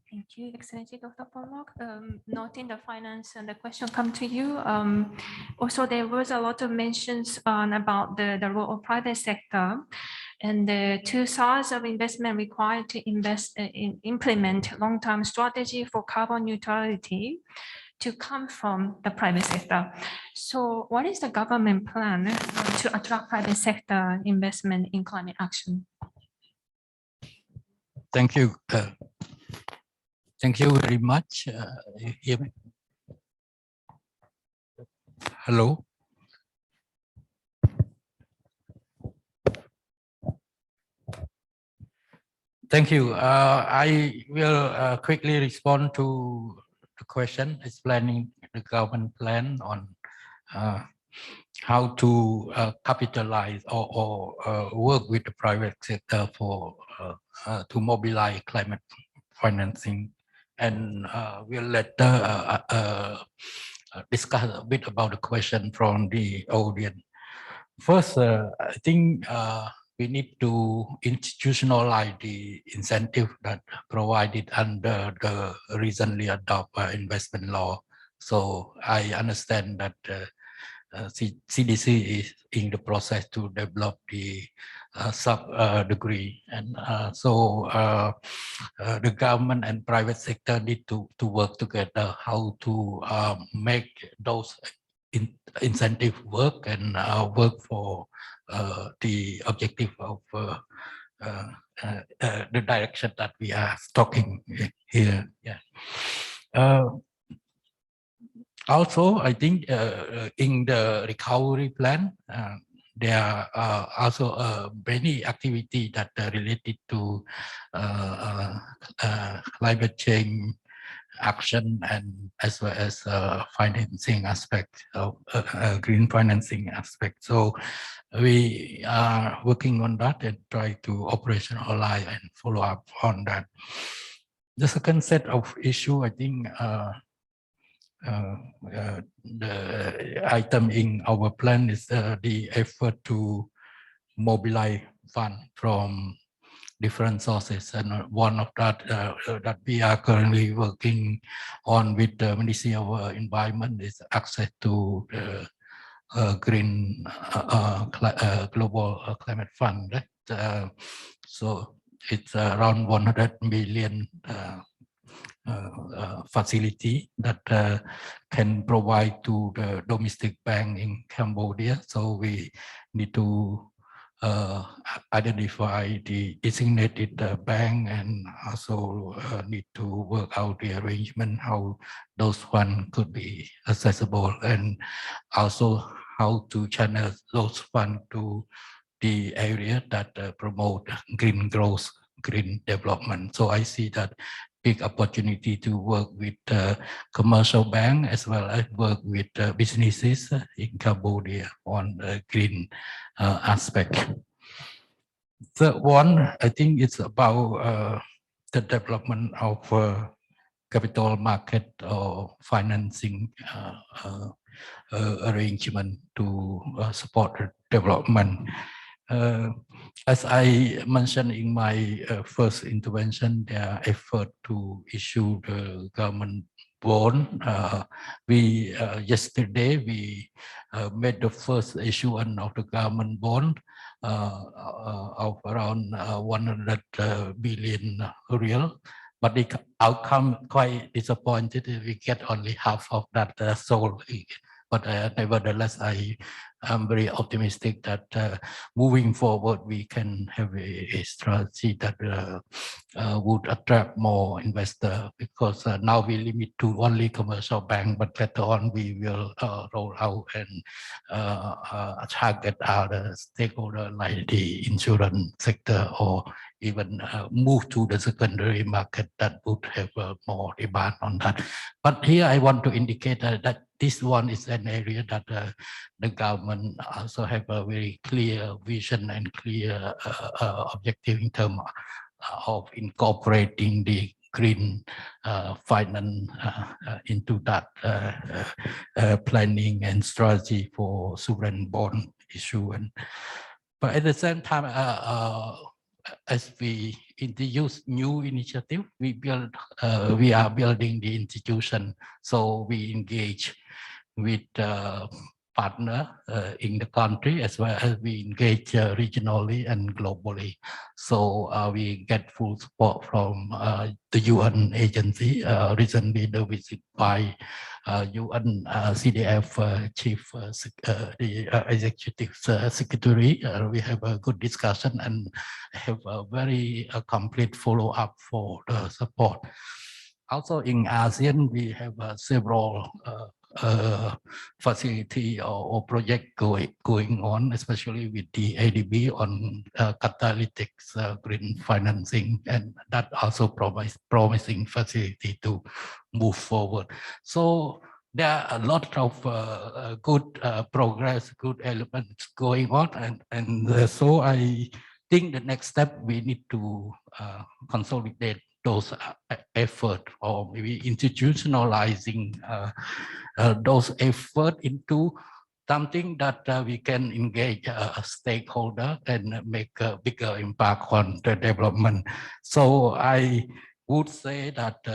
Speaker 2: Thank you, Excellency Dr. Pollock. Noting the finance and the question come to you. Also, there was a lot of mentions about the role of private sector and the two sides of investment required to implement long-term strategy for carbon neutrality to come from the private sector. So what is the government plan to attract private sector investment in climate action?
Speaker 6: Thank you. Thank you very much. You hear me? Hello. Thank you. I will quickly respond to the question explaining the government plan on how to capitalize or work with the private sector for to mobilize climate financing. And we'll later discuss a bit about the question from the audience. First, I think we need to institutionalize the incentive that provided under the recently adopted investment law. So I understand that CDC is in the process to develop the sub-degree, and so the government and private sector need to work together how to make those incentive work and work for the objective of the direction that we are talking here. Yeah. Also, I think in the recovery plan, there are also many activities that are related to climate change action, and as well as financing aspect of green financing aspect. So we are working on that and try to operationalize and follow up on that. The second set of issue, I think, the item in our plan is the effort to mobilize funds from different sources, and one of that that we are currently working on with the Ministry of Environment is access to green global climate fund. Right? So it's around 100 million facility that can provide to the domestic bank in Cambodia. So we need to identify the designated bank, and also need to work out the arrangement how those funds could be accessible, and also how to channel those funds to the area that promote green growth, green development. So I see that big opportunity to work with commercial bank as well as work with businesses in Cambodia on the green aspect. Third one, I think it's about the development of capital market or financing arrangement to support development. As I mentioned in my first intervention, there are efforts to issue the government bond. Yesterday we made the first issuance of the government bond of around 100 billion real. But the outcome quite disappointed. We get only half of that sold But nevertheless, I am very optimistic that moving forward, we can have a strategy that would attract more investors, because now we limit to only commercial bank, but later on we will roll out and target other stakeholders like the insurance sector, or even move to the secondary market that would have more demand on that. But here I want to indicate that this one is an area that the government also have a very clear vision and clear objective in terms of incorporating the green finance into that planning and strategy for sovereign bond issuance. But at the same time, as we introduce new initiative, we are building the institution. So we engage with partner in the country, as well as we engage regionally and globally. So we get full support from the UN agency. Recently, the visit by UN CDF chief, the executive secretary, we have a good discussion and have a very complete follow-up for the support. Also in ASEAN, we have several facility or project going on, especially with the ADB on catalytic green financing, and that also provides promising facility to move forward. So there are a lot of good progress, good elements going on, and so I think the next step we need to consolidate those efforts, or maybe institutionalizing those efforts into something that we can engage a stakeholder and make a bigger impact on the development. So I would say that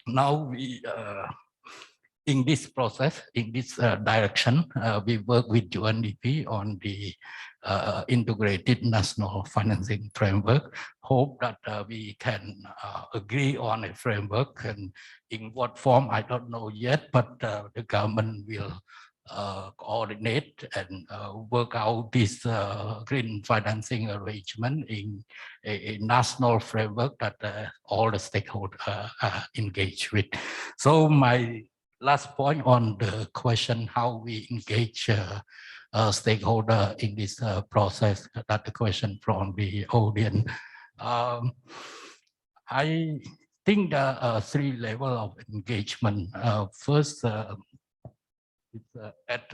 Speaker 6: now we in this process, in this direction, we work with UNDP on the integrated national financing framework. Hope that we can agree on a framework, and in what form, I don't know yet, but the government will coordinate and work out this green financing arrangement in a national framework that all the stakeholders are engaged with. So my last point on the question how we engage stakeholder in this process, that's the question from the audience. I think there are three levels of engagement. First, it's at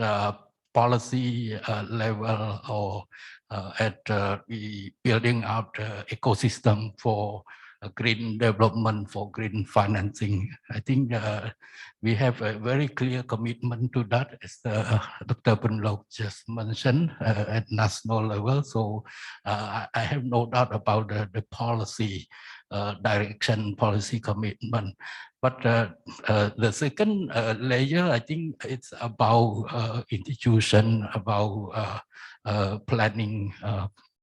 Speaker 6: policy level, or at the building out ecosystem for green development, for green financing. I think we have a very clear commitment to that, as Dr. Punlok just mentioned, at national level. So I have no doubt about the policy direction, policy commitment. But the second layer, I think it's about institution, about planning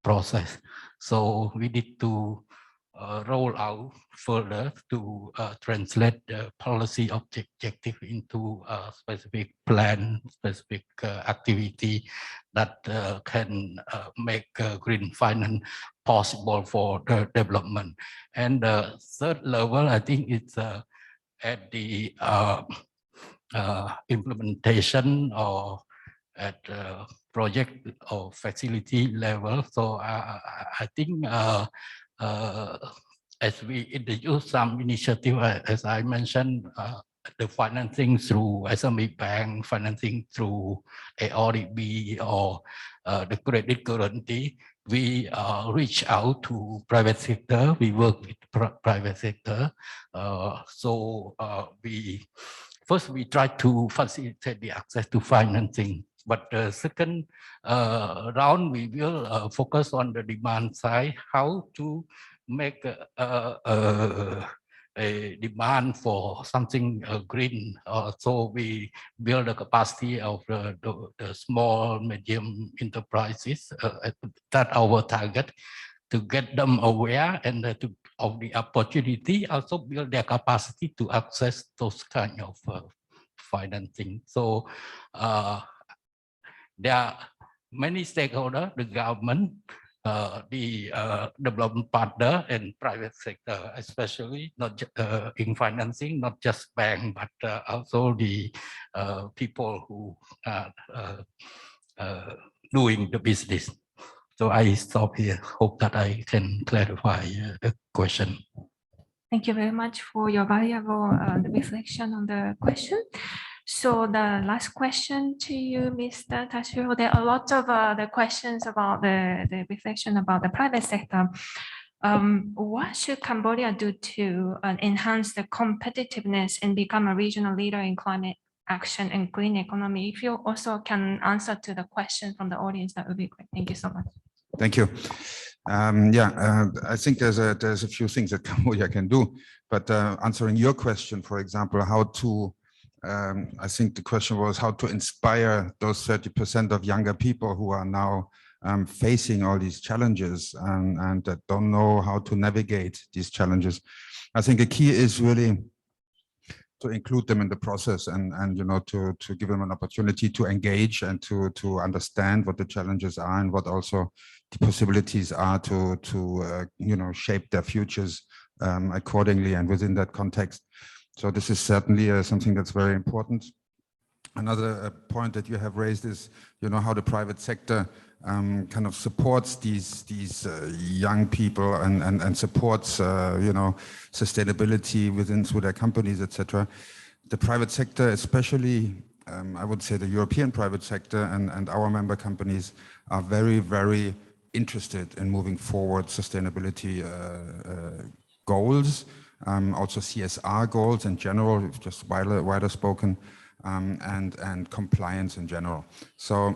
Speaker 6: process. So we need to roll out further to translate the policy objective into a specific plan, specific activity that can make green finance possible for the development. And the third level, I think it's at the implementation or at project or facility level. So I think as we introduce some initiative, as I mentioned, the financing through SME bank, financing through ARDB or the credit guarantee, we reach out to private sector. We work with private sector. So we try to facilitate the access to financing. But the second round, we will focus on the demand side, how to make a demand for something green. So we build the capacity of the small, medium enterprises that our target, to get them aware and of the opportunity, also build their capacity to access those kind of financing. So there are many stakeholders, the government, the development partner and private sector, especially not in financing, not just bank, but also the people who are doing the business. So I stop here. Hope that I can clarify the question.
Speaker 2: Thank you very much for your valuable reflection on the question. So the last question to you, Mr. Tassilo, there are a lot of the questions about the reflection about the private sector. What should Cambodia do to enhance the competitiveness and become a regional leader in climate action and green economy? If you also can answer to the question from the audience, that would be great. Thank you so much.
Speaker 7: Thank you. I think there's a few things that Cambodia can do, but answering your question, for example, how to, I think the question was how to inspire those 30% of younger people who are now facing all these challenges and that don't know how to navigate these challenges. I think the key is really to include them in the process and you know, to give them an opportunity to engage and to understand what the challenges are and what also the possibilities are to you know, shape their futures accordingly and within that context. So this is certainly something that's very important. Another point that you have raised is, you know, how the private sector kind of supports these young people and supports you know, sustainability through their companies, etc. The private sector, especially I would say the European private sector and our member companies are very, very interested in moving forward sustainability goals, also CSR goals in general, just wider spoken, and compliance in general. So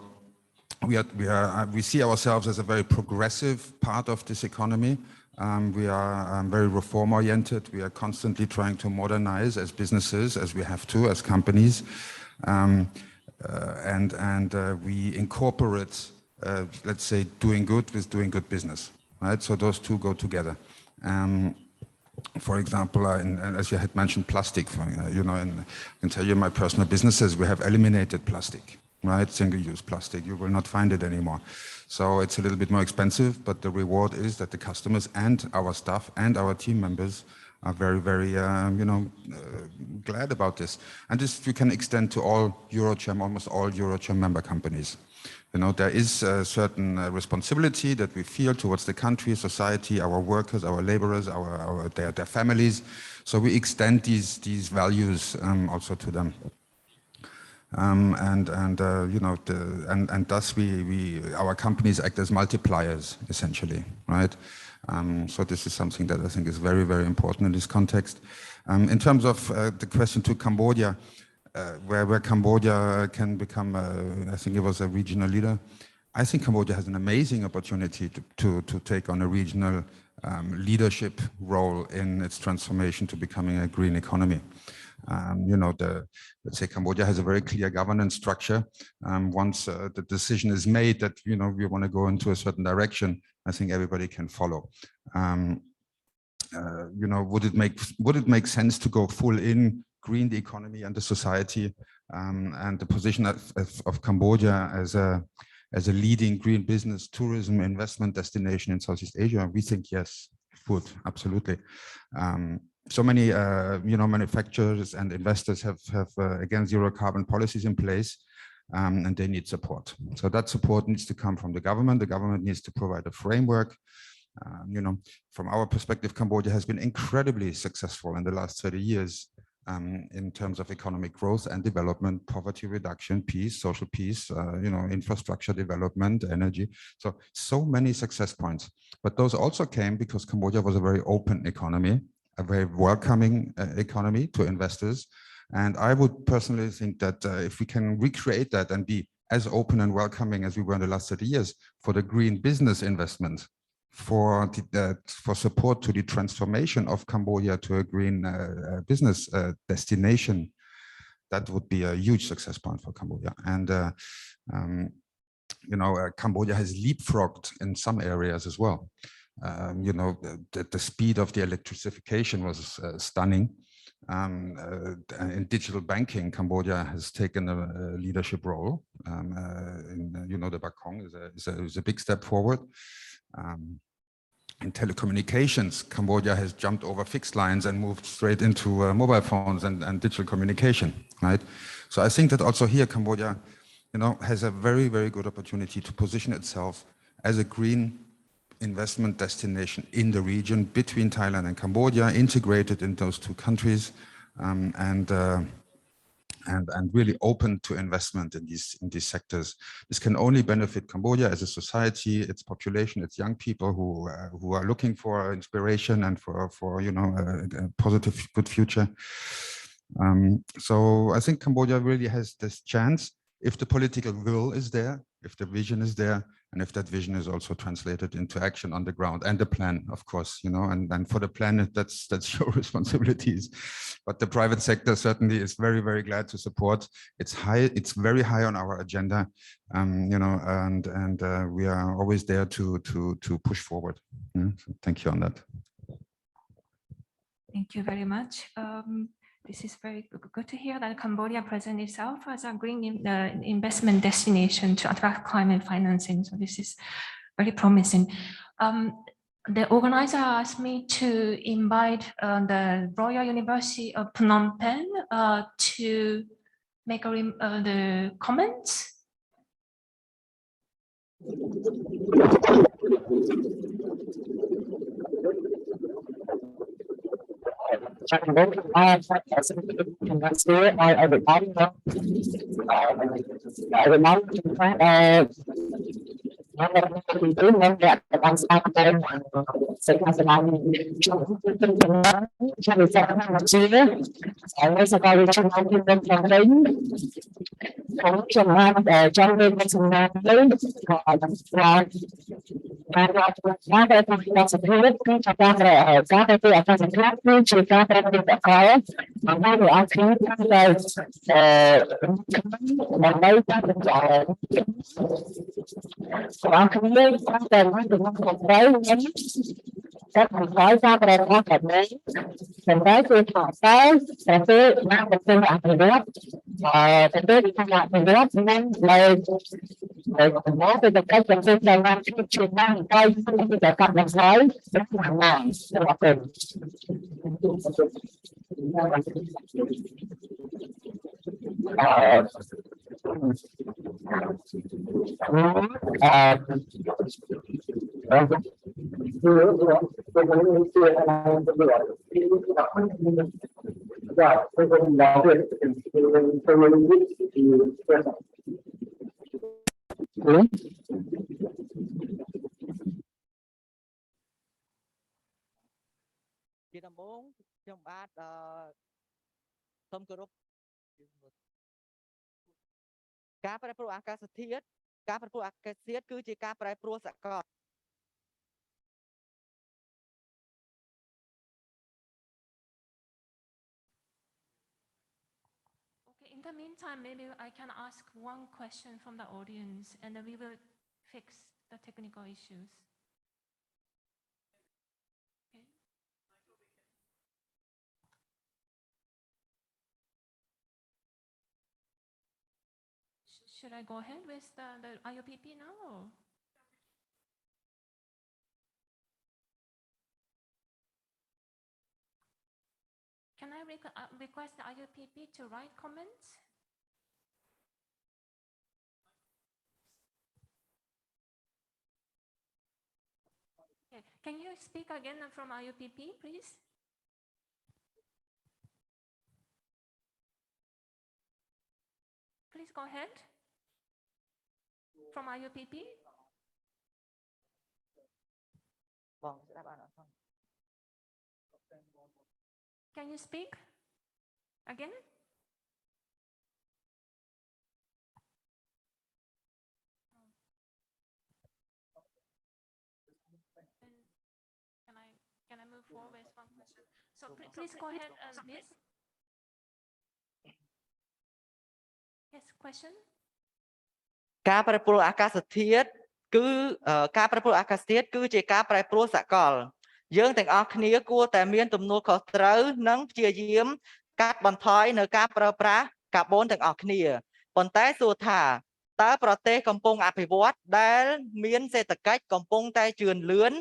Speaker 7: we see ourselves as a very progressive part of this economy. We are very reform oriented. We are constantly trying to modernize as businesses, as we have to, as companies, and we incorporate, let's say, doing good with doing good business, right? So those two go together. For example, and as you had mentioned, plastic, you know, and I can tell you my personal businesses, we have eliminated plastic, right? Single-use plastic, you will not find it anymore. So it's a little bit more expensive, but the reward is that the customers and our staff and our team members are very, very, you know, glad about this. And this you can extend to all Eurochem, almost all Eurochem member companies. You know, there is a certain responsibility that we feel towards the country, society, our workers, our laborers, their families. So we extend these values also to them. You know, and thus our companies act as multipliers essentially, right? So this is something that I think is very, very important in this context. In terms of the question to Cambodia, where Cambodia can become, I think it was a regional leader. I think Cambodia has an amazing opportunity to take on a regional leadership role in its transformation to becoming a green economy. You know, let's say Cambodia has a very clear governance structure. Once the decision is made that, you know, we want to go into a certain direction, I think everybody can follow. You know, would it make sense to go full in, green the economy and the society, and the position of Cambodia as a leading green business, tourism, investment destination in Southeast Asia? We think yes, it would, absolutely. So many, you know, manufacturers and investors have again, zero carbon policies in place, and they need support. So that support needs to come from the government. The government needs to provide a framework. You know, from our perspective, Cambodia has been incredibly successful in the last 30 years in terms of economic growth and development, poverty reduction, peace, social peace, you know, infrastructure development, energy. So many success points. But those also came because Cambodia was a very open economy, a very welcoming economy to investors. And I would personally think that if we can recreate that and be as open and welcoming as we were in the last 30 years for the green business investment, for support to the transformation of Cambodia to a green business destination, that would be a huge success point for Cambodia. And you know, Cambodia has leapfrogged in some areas as well. You know, the speed of the electrification was stunning. In digital banking, Cambodia has taken a leadership role. The Bakong is a big step forward. In telecommunications, Cambodia has jumped over fixed lines and moved straight into mobile phones and digital communication, right? So I think that also here Cambodia, has a very, very good opportunity to position itself as a green investment destination in the region between Thailand and Cambodia, integrated in those two countries, and really open to investment in these sectors. This can only benefit Cambodia as a society, its population, its young people who are looking for inspiration and for a positive, good future. So I think Cambodia really has this chance if the political will is there, if the vision is there, and if that vision is also translated into action on the ground, and the plan, of course, and for the plan, that's your responsibilities. But the private sector certainly is very, very glad to support. It's very high on our agenda, and we are always there to push forward. So thank you on that.
Speaker 2: Thank you very much. This is very good to hear that Cambodia presents itself as a green investment destination to attract climate financing. So this is very promising. The organizer asked me to invite the Royal University of Phnom Penh to make the comments.
Speaker 11: các thành phố ra về các thành phố thành phố chưa thọ tới thành phố mang một tương lai từ đó thành phố đi tham gia từ đó nên lời thành phố tôi được cái thành phố này mang cái chuyện năng cây cái giờ cặp thành phố rất là nặng rất là cần
Speaker 12: Chị Tâm Bốn trong bát thông cơ rốt cá phải pro ác sát thiết cá phải pro ác sát thiết cứ chỉ cá phải pro sạc cọ.
Speaker 2: Okay, in the meantime, maybe I can ask one question from the audience, and then we will fix the technical issues. Okay. Should I go ahead with the IUPP now? Or? Can I request the IUPP to write comments? Okay. Can you speak again from IUPP, please? Please go ahead. From IUPP. Can you speak again? Can I move forward with one question? So please go ahead, Miss. Yes, question.
Speaker 12: ការប្រែប្រួលអាកាសធាតុគឺការប្រែប្រួលអាកាសធាតុគឺជាការប្រែប្រួលសកល យើងទាំងអស់គ្នាគួរតែមានទំនួលខុសត្រូវនិងព្យាយាមកាត់បន្ថយនៅការប្រើប្រាស់កាបូនទាំងអស់គ្នាប៉ុន្តែសួរថាតើប្រទេសកំពុងអភិវឌ្ឍដែលមានសេដ្ឋកិច្ចកំពុងតែជឿនលឿន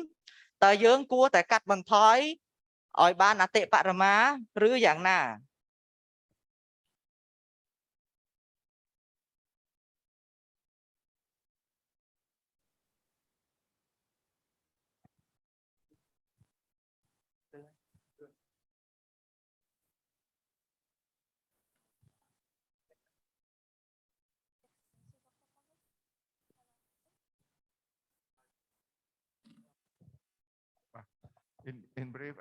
Speaker 12: តើយើងគួរតែកាត់បន្ថយឲ្យបានអតិបរមាឬយ៉ាងណា
Speaker 4: In brief,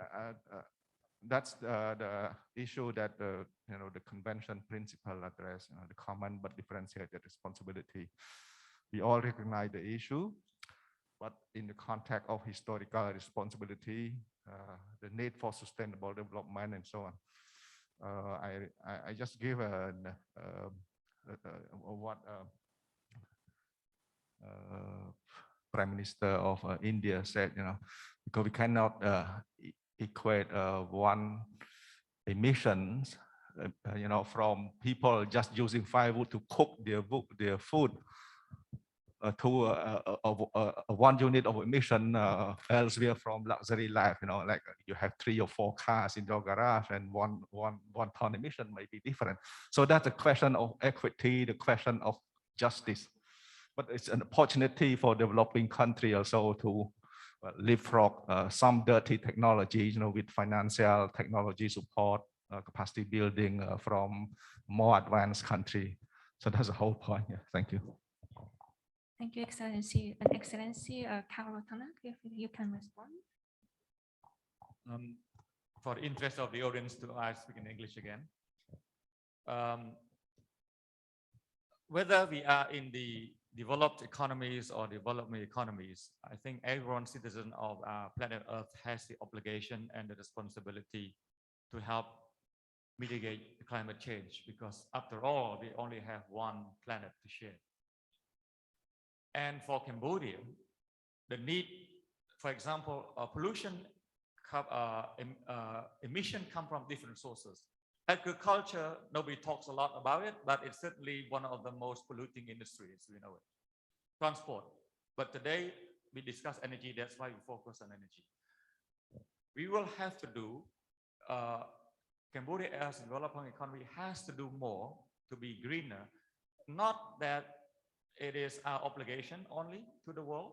Speaker 4: that's the issue that the convention principle address, the common but differentiated responsibility. We all recognize the issue, but in the context of historical responsibility, the need for sustainable development and so on. I just give what Prime Minister of India said, because we cannot equate one emissions, from people just using firewood to cook their food to one unit of emission elsewhere from luxury life. Like you have 3 or 4 cars in your garage, and one ton emission may be different. So that's a question of equity, the question of justice. But it's an opportunity for developing country also to leapfrog some dirty technology, with financial technology support, capacity building from more advanced country. So that's the whole point. Yeah, thank you.
Speaker 2: Thank you, Excellency. And Excellency, Carol Tanak, if you can respond.
Speaker 5: For the interest of the audience, I speak in English again. Whether we are in the developed economies or developing economies, I think every citizen of our planet Earth has the obligation and the responsibility to help mitigate climate change, because after all, we only have one planet to share. And for Cambodia, the need, for example, pollution, emission come from different sources. Agriculture, nobody talks a lot about it, but it's certainly one of the most polluting industries, we know it. Transport, but today we discuss energy, that's why we focus on energy. We will have to do, Cambodia as a developing economy has to do more to be greener, not that it is our obligation only to the world,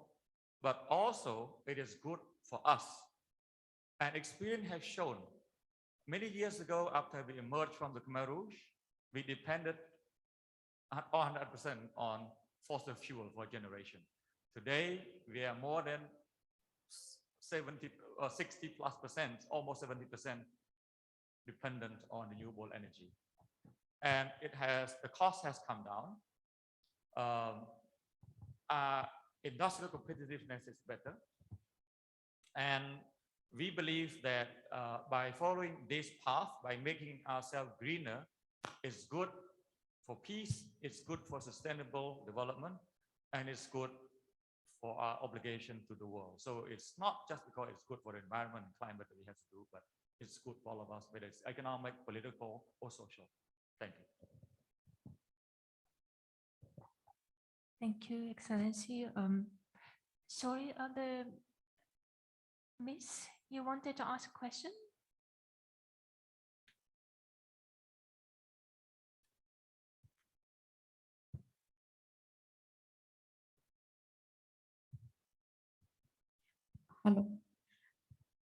Speaker 5: but also it is good for us. And experience has shown many years ago, after we emerged from the Khmer Rouge, we depended 100% on fossil fuel for generation. Today, we are more than 70 or 60+%, almost 70% dependent on renewable energy. And the cost has come down. Our industrial competitiveness is better. And we believe that by following this path, by making ourselves greener, it's good for peace, it's good for sustainable development, and it's good for our obligation to the world. So it's not just because it's good for the environment and climate that we have to do, but it's good for all of us, whether it's economic, political, or social. Thank you.
Speaker 2: Thank you, Excellency. Sorry, Miss, you wanted to ask a question?
Speaker 13: Hello.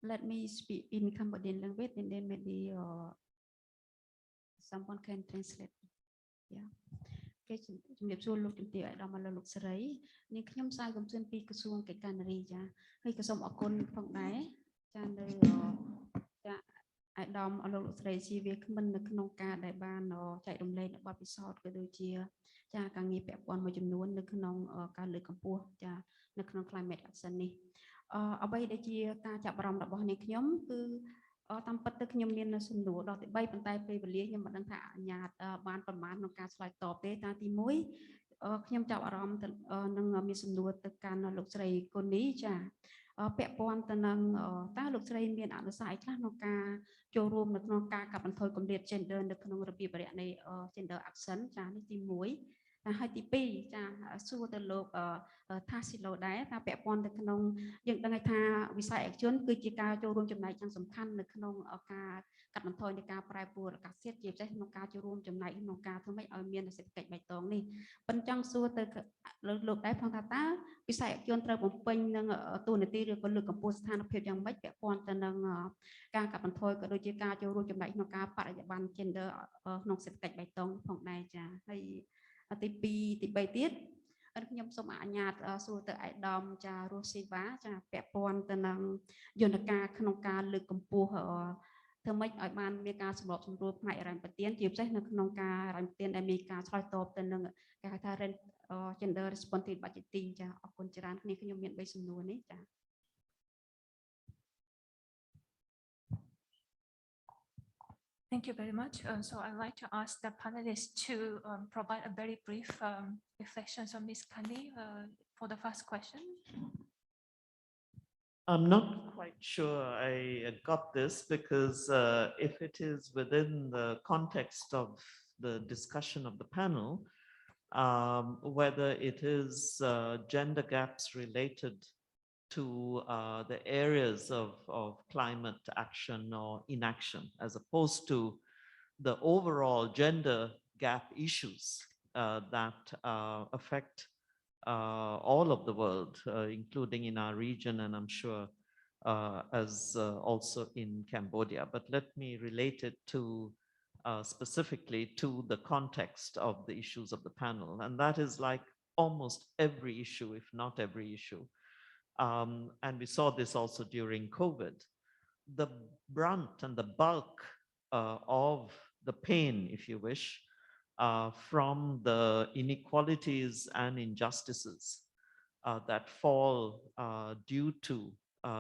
Speaker 13: Let me speak in Cambodian language, and then maybe someone can translate. Yeah. គេជំរាបសួរលោកជំទាវអាដាមលោកសេរីនាងខ្ញុំសាយកំសឿនពីក្រសួងកិច្ចការនារីចាហើយក៏សូមអរគុណផងដែរចានៅចាអាដាមលោកសេរីជាវាគ្មិននៅក្នុងការដែលបានចែករំលែកបទពិសោធន៍ក៏ដូចជាចាការងារពាក់ព័ន្ធមួយចំនួននៅក្នុងការលើកកម្ពស់ចានៅក្នុង climate action នេះអ្វីដែលជាការចាប់អារម្មណ៍របស់នាងខ្ញុំគឺតាមពិតទៅខ្ញុំមានសំណួរដល់ទី3ប៉ុន្តែពេលវេលាខ្ញុំមិនដឹងថាអញ្ញាតបានប្រមាណក្នុងការឆ្លើយតបទេតែទី1ខ្ញុំចាប់អារម្មណ៍នឹងមានសំណួរទៅកាន់លោកស្រីកូនីចា ពាក់ព័ន្ធទៅនឹងតើលោកស្រីមានអនុសាសន៍អីខ្លះក្នុងការចូលរួមនៅក្នុងការកាត់បន្ថយគម្លាត gender នៅក្នុងរបៀបរយៈនៃ gender action ចានេះទី1ហើយទី2ចាសួរទៅលោកថាស៊ីឡូដែរថាពាក់ព័ន្ធទៅក្នុងយើងដឹងថាវិស័យឯកជនគឺជាការចូលរួមចំណែកយ៉ាងសំខាន់នៅក្នុងការកាត់បន្ថយនៃការប្រែប្រួលអាកាសធាតុជាពិសេសក្នុងការចូលរួមចំណែកក្នុងការធ្វើម៉េចឲ្យមានសេដ្ឋកិច្ចបៃតងនេះប៉ុន្តែចង់សួរទៅលោកដែរផងថាតើវិស័យឯកជនត្រូវបំពេញនឹងតួនាទីឬក៏លើកកម្ពស់ស្ថានភាពយ៉ាងម៉េចពាក់ព័ន្ធទៅនឹងការកាត់បន្ថយក៏ដូចជាការចូលរួមចំណែកក្នុងការបរិយាបន្ន gender ក្នុងសេដ្ឋកិច្ចបៃតងផងដែរចាហើយទី2ទី3ទៀតខ្ញុំសូមអនុញ្ញាតសួរទៅឯកឧត្តមចារស់ស៊ីវ៉ាចាពាក់ព័ន្ធទៅនឹងយន្តការក្នុងការលើកកម្ពស់ធ្វើម៉េចឲ្យបានមានការសម្របសម្រួលផ្នែករ៉ាញ់ប្រទានជាពិសេសនៅក្នុងការរ៉ាញ់ប្រទានដែលមានការឆ្លើយតបទៅនឹងគេហៅថា gender responsive budgeting ចាអរគុណច្រើនគ្នាខ្ញុំមាន3សំណួរនេះចា
Speaker 2: Thank you very much. So I'd like to ask the panelists to provide a very brief reflections on Ms. Kanni for the first question.
Speaker 14: I'm not quite sure I got this because if it is within the context of the discussion of the panel, whether it is gender gaps related to the areas of climate action or inaction, as opposed to the overall gender gap issues that affect all of the world, including in our region, and I'm sure as also in Cambodia. But let me relate it to specifically to the context of the issues of the panel. And that is like almost every issue, if not every issue. And we saw this also during COVID. The brunt and the bulk of the pain, if you wish, from the inequalities and injustices that fall due to,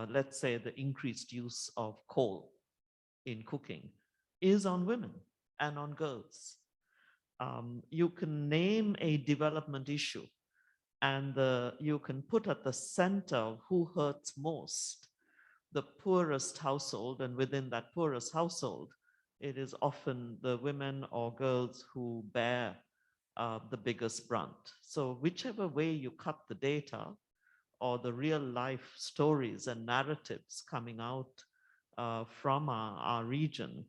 Speaker 14: let's say, the increased use of coal in cooking is on women and on girls. You can name a development issue and you can put at the center who hurts most, the poorest household, and within that poorest household, it is often the women or girls who bear the biggest brunt. So whichever way you cut the data or the real life stories and narratives coming out from our region,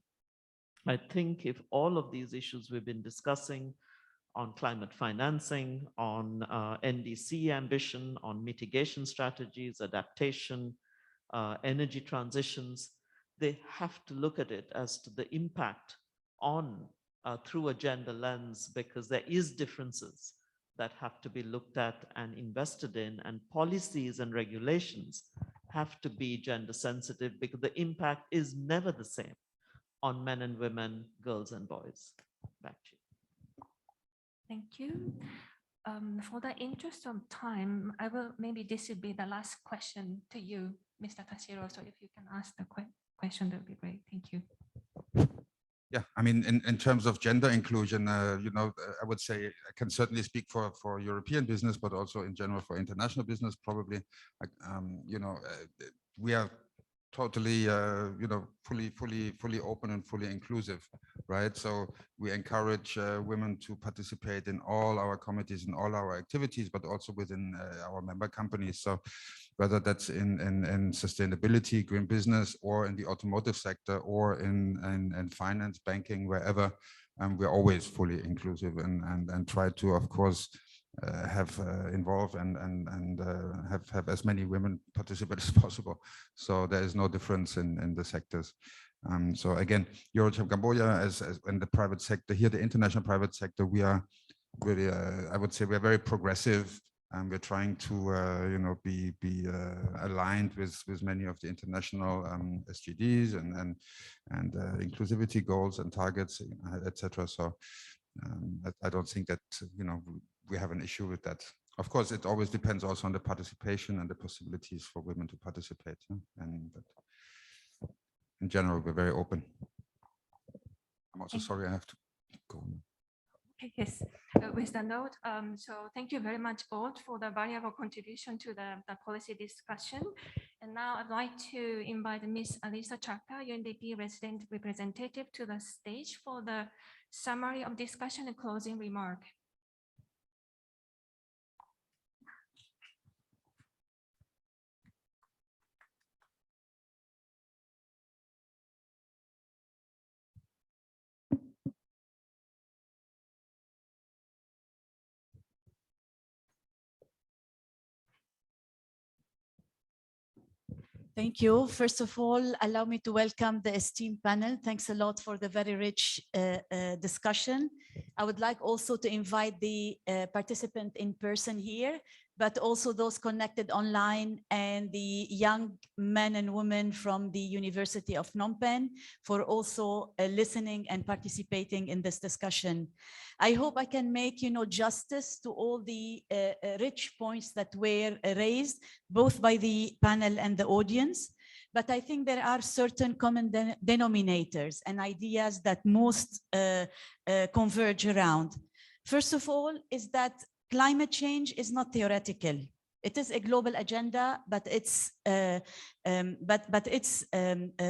Speaker 14: I think if all of these issues we've been discussing on climate financing, on NDC ambition, on mitigation strategies, adaptation, energy transitions, they have to look at it as to the impact on through a gender lens, because there is differences that have to be looked at and invested in, and policies and regulations have to be gender sensitive because the impact is never the same on men and women, girls and boys. Back to you.
Speaker 2: Thank you. For the interest of time, I will maybe this will be the last question to you, Mr. Tassilo. So if you can ask the question, that would be great. Thank you.
Speaker 7: Yeah, I mean, in terms of gender inclusion, you know, I would say I can certainly speak for European business, but also in general for international business, probably, you know, we are totally, you know, fully open and fully inclusive, right? So we encourage women to participate in all our committees and all our activities, but also within our member companies. So whether that's in sustainability, green business, or in the automotive sector, or in finance, banking, wherever, we're always fully inclusive and try to, of course, have involved and have as many women participate as possible. So there is no difference in the sectors. So again, Eurochem Cambodia as in the private sector, here the international private sector, we are really, I would say we're very progressive, and we're trying to, you know, be aligned with many of the international SDGs and inclusivity goals and targets, etc. So I don't think that, you know, we have an issue with that. Of course, it always depends also on the participation and the possibilities for women to participate. But in general, we're very open. I'm also sorry I have to go.
Speaker 2: Yes, with the note, so thank you very much both for the valuable contribution to the policy discussion. And now I'd like to invite Ms. Alisa Chaka, UNDP resident representative, to the stage for the summary of discussion and closing remark.
Speaker 15: Thank you. First of all, allow me to welcome the esteemed panel. Thanks a lot for the very rich discussion. I would like also to invite the participant in person here, but also those connected online and the young men and women from the University of Phnom Penh for also listening and participating in this discussion. I hope I can make, justice to all the rich points that were raised, both by the panel and the audience. But I think there are certain common denominators and ideas that most converge around. First of all, is that climate change is not theoretical. It is a global agenda, but its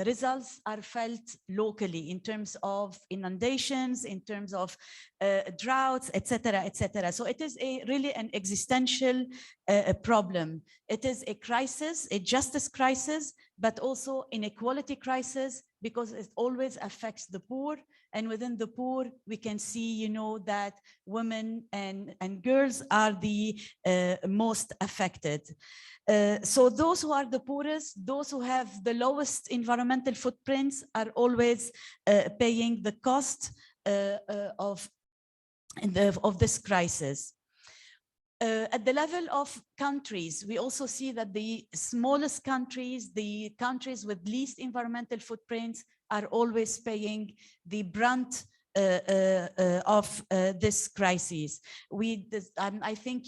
Speaker 15: results are felt locally in terms of inundations, in terms of droughts, etc., etc. So it is really an existential problem. It is a crisis, a justice crisis, but also inequality crisis, because it always affects the poor. And within the poor, we can see, that women and girls are the most affected. So those who are the poorest, those who have the lowest environmental footprints are always paying the cost of this crisis. At the level of countries, we also see that the smallest countries, the countries with least environmental footprints, are always paying the brunt of this crisis. I think,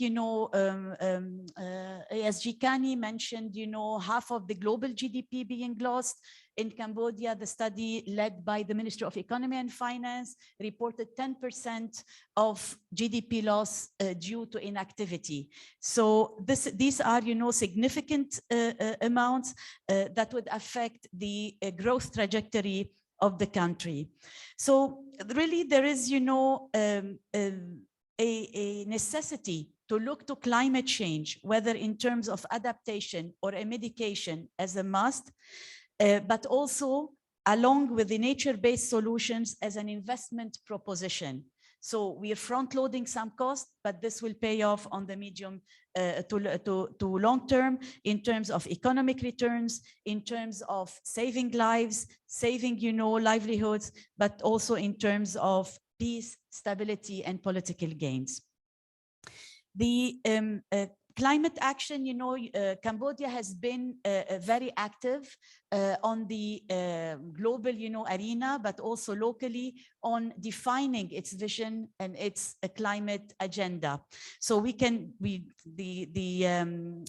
Speaker 15: ASG Kanni mentioned, half of the global GDP being lost. In Cambodia, the study led by the Ministry of Economy and Finance reported 10% of GDP loss due to inactivity. So these are, significant amounts that would affect the growth trajectory of the country. So really there is, a necessity to look to climate change, whether in terms of adaptation or a mitigation as a must, but also along with the nature-based solutions as an investment proposition. So we are front-loading some costs, but this will pay off on the medium to long term in terms of economic returns, in terms of saving lives, saving, livelihoods, but also in terms of peace, stability, and political gains. The climate action, Cambodia has been very active on the global, arena, but also locally on defining its vision and its climate agenda. So the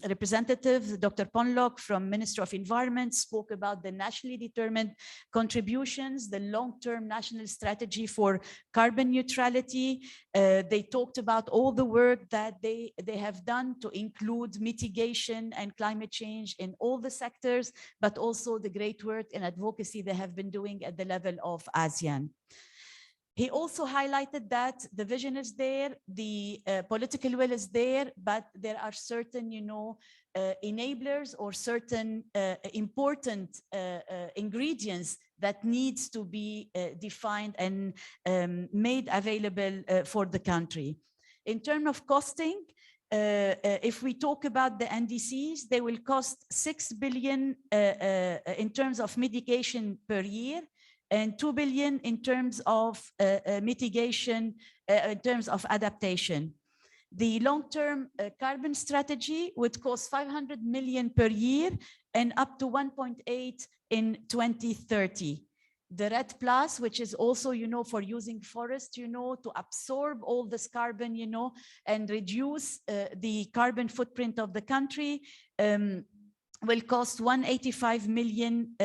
Speaker 15: representative, Dr. Ponlok from Ministry of Environment, spoke about the nationally determined contributions, the long-term national strategy for carbon neutrality. They talked about all the work that they have done to include mitigation and climate change in all the sectors, but also the great work and advocacy they have been doing at the level of ASEAN. He also highlighted that the vision is there, the political will is there, but there are certain, enablers or certain important ingredients that needs to be defined and made available for the country. In terms of costing, if we talk about the NDCs, they will cost 6 billion in terms of mitigation per year, and 2 billion in terms of mitigation, in terms of adaptation. The long-term carbon strategy would cost 500 million per year and up to 1.8 in 2030. The RED Plus, which is also, for using forest, to absorb all this carbon, and reduce the carbon footprint of the country, will cost 185 million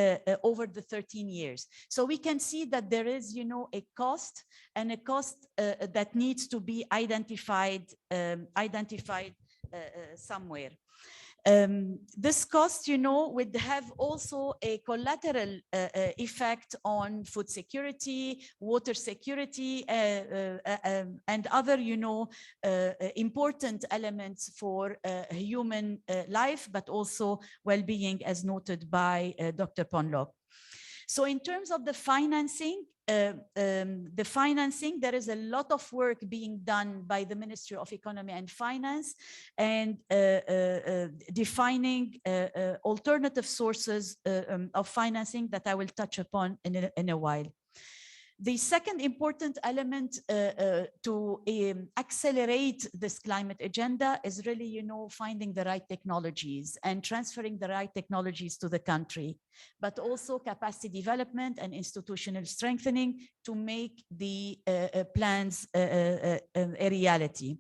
Speaker 15: over the 13 years. So we can see that there is, a cost, and a cost that needs to be identified somewhere. This cost, you know, would have also a collateral effect on food security, water security, and other, you know, important elements for human life, but also well-being, as noted by Dr. Ponlock. So in terms of the financing, there is a lot of work being done by the Ministry of Economy and Finance, and defining alternative sources of financing that I will touch upon in a while. The second important element to accelerate this climate agenda is really, you know, finding the right technologies and transferring the right technologies to the country, but also capacity development and institutional strengthening to make the plans a reality.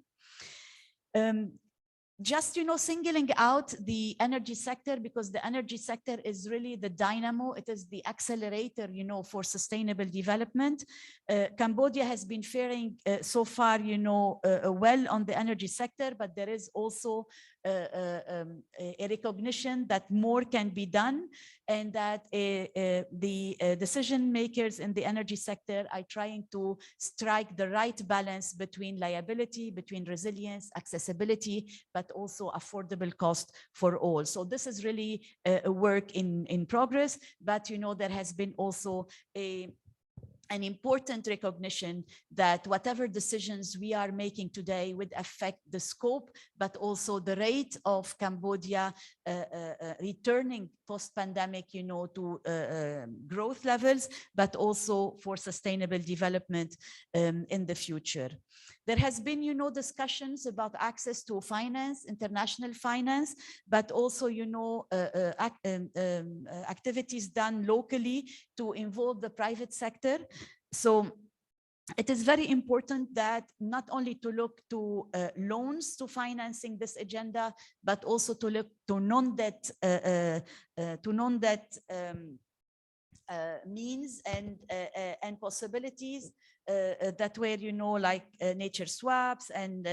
Speaker 15: Just, you know, singling out the energy sector, because the energy sector is really the dynamo, it is the accelerator, you know, for sustainable development. Cambodia has been faring so far, you know, well on the energy sector, but there is also a recognition that more can be done, and that the decision makers in the energy sector are trying to strike the right balance between liability, between resilience, accessibility, but also affordable cost for all. So this is really a work in progress, but you know, there has been also an important recognition that whatever decisions we are making today would affect the scope, but also the rate of Cambodia returning post-pandemic, you know, to growth levels, but also for sustainable development in the future. There has been, you know, discussions about access to finance, international finance, but also, you know, activities done locally to involve the private sector. So it is very important that not only to look to loans to financing this agenda, but also to look to non-debt means and possibilities that were, you know, like nature swaps and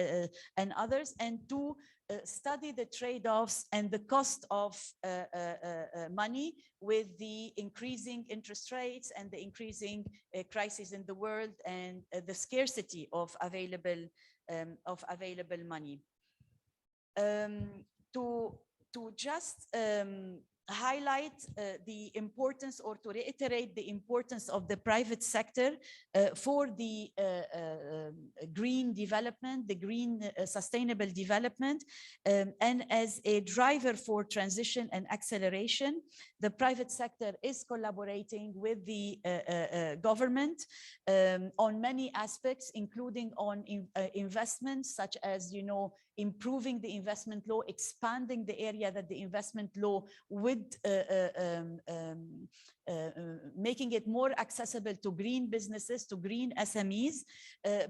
Speaker 15: others, and to study the trade-offs and the cost of money with the increasing interest rates and the increasing crisis in the world and the scarcity of available money. To just highlight the importance, or to reiterate the importance of the private sector for the green development, the green sustainable development, and as a driver for transition and acceleration. The private sector is collaborating with the government on many aspects, including on investments, such as, you know, improving the investment law, expanding the area that the investment law would, making it more accessible to green businesses, to green SMEs,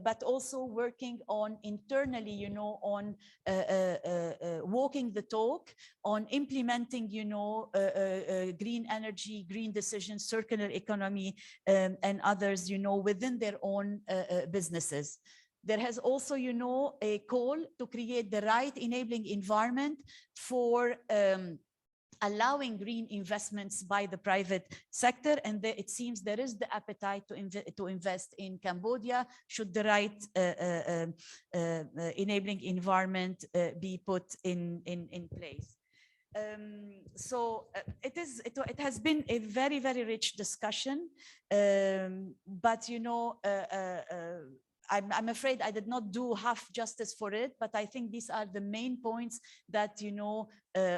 Speaker 15: but also working on internally, you know, on walking the talk, on implementing, you know, green energy, green decisions, circular economy, and others, you know, within their own businesses. There has also, you know, a call to create the right enabling environment for allowing green investments by the private sector, and it seems there is the appetite to invest in Cambodia should the right enabling environment be put in place. So it has been a very, very rich discussion, but, you know, I'm afraid I did not do half justice for it, but I think these are the main points that, you know,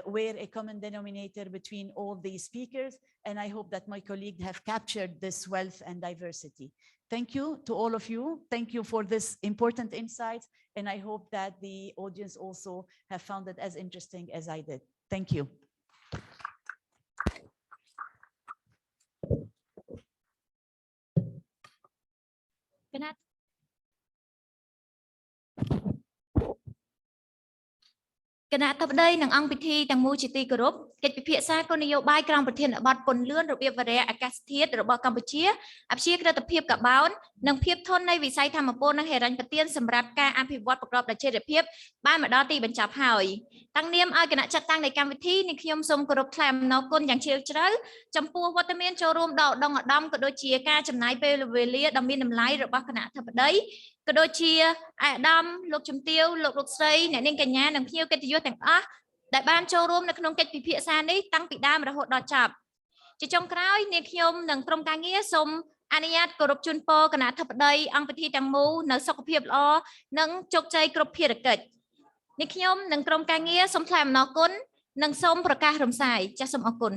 Speaker 15: were a common denominator between all the speakers. And I hope that my colleagues have captured this wealth and diversity. Thank you to all of you. Thank you for this important insight. And I hope that the audience also have found it as interesting as I did. Thank you.
Speaker 1: Good night. គណៈធិបតីនិងអង្គពិធីទាំងមូលជាទីគោរពកិច្ចពិភាក្សាគោលនយោបាយក្រមប្រធានបទពន្លឿនរបៀបវារៈអាកាសធាតុរបស់កម្ពុជាអព្យាក្រឹតភាពកាបូននិងភាពធន់នៃវិស័យធម្មពលនិងហិរញ្ញប្បទានសម្រាប់ការអភិវឌ្ឍប្រកបដោយចីរភាពបានមកដល់ទីបញ្ចប់ហើយតាំងនាមឲ្យគណៈចាត់តាំងនៃកម្មវិធីនេះខ្ញុំសូមគោរពថ្លែងអំណរគុណយ៉ាងជ្រាលជ្រៅចំពោះវត្តមានចូលរួមដ៏ឧត្តមឧត្តមក៏ដូចជាការចំណាយពេលវេលាដ៏មានតម្លៃរបស់គណៈធិបតីក៏ដូចជាឯកឧត្តមលោកជំទាវលោកស្រីអ្នកនាងកញ្ញានិងភ្ញៀវកិត្តិយសទាំងអស់ដែលបានចូលរួមនៅក្នុងកិច្ចពិភាក្សានេះតាំងពីដើមរហូតដល់ចប់ជាចុងក្រោយនាងខ្ញុំនិងក្រុមការងារសូមអនុញ្ញាតគោរពជូនពរគណៈធិបតីអង្គពិធីទាំងមូលនៅសុខភាពល្អនិងជោគជ័យគ្រប់ភារកិច្ចនាងខ្ញុំនិងក្រុមការងារសូមថ្លែងអំណរគុណនិងសូមប្រកាសរំសាយចាសសូមអរគុណ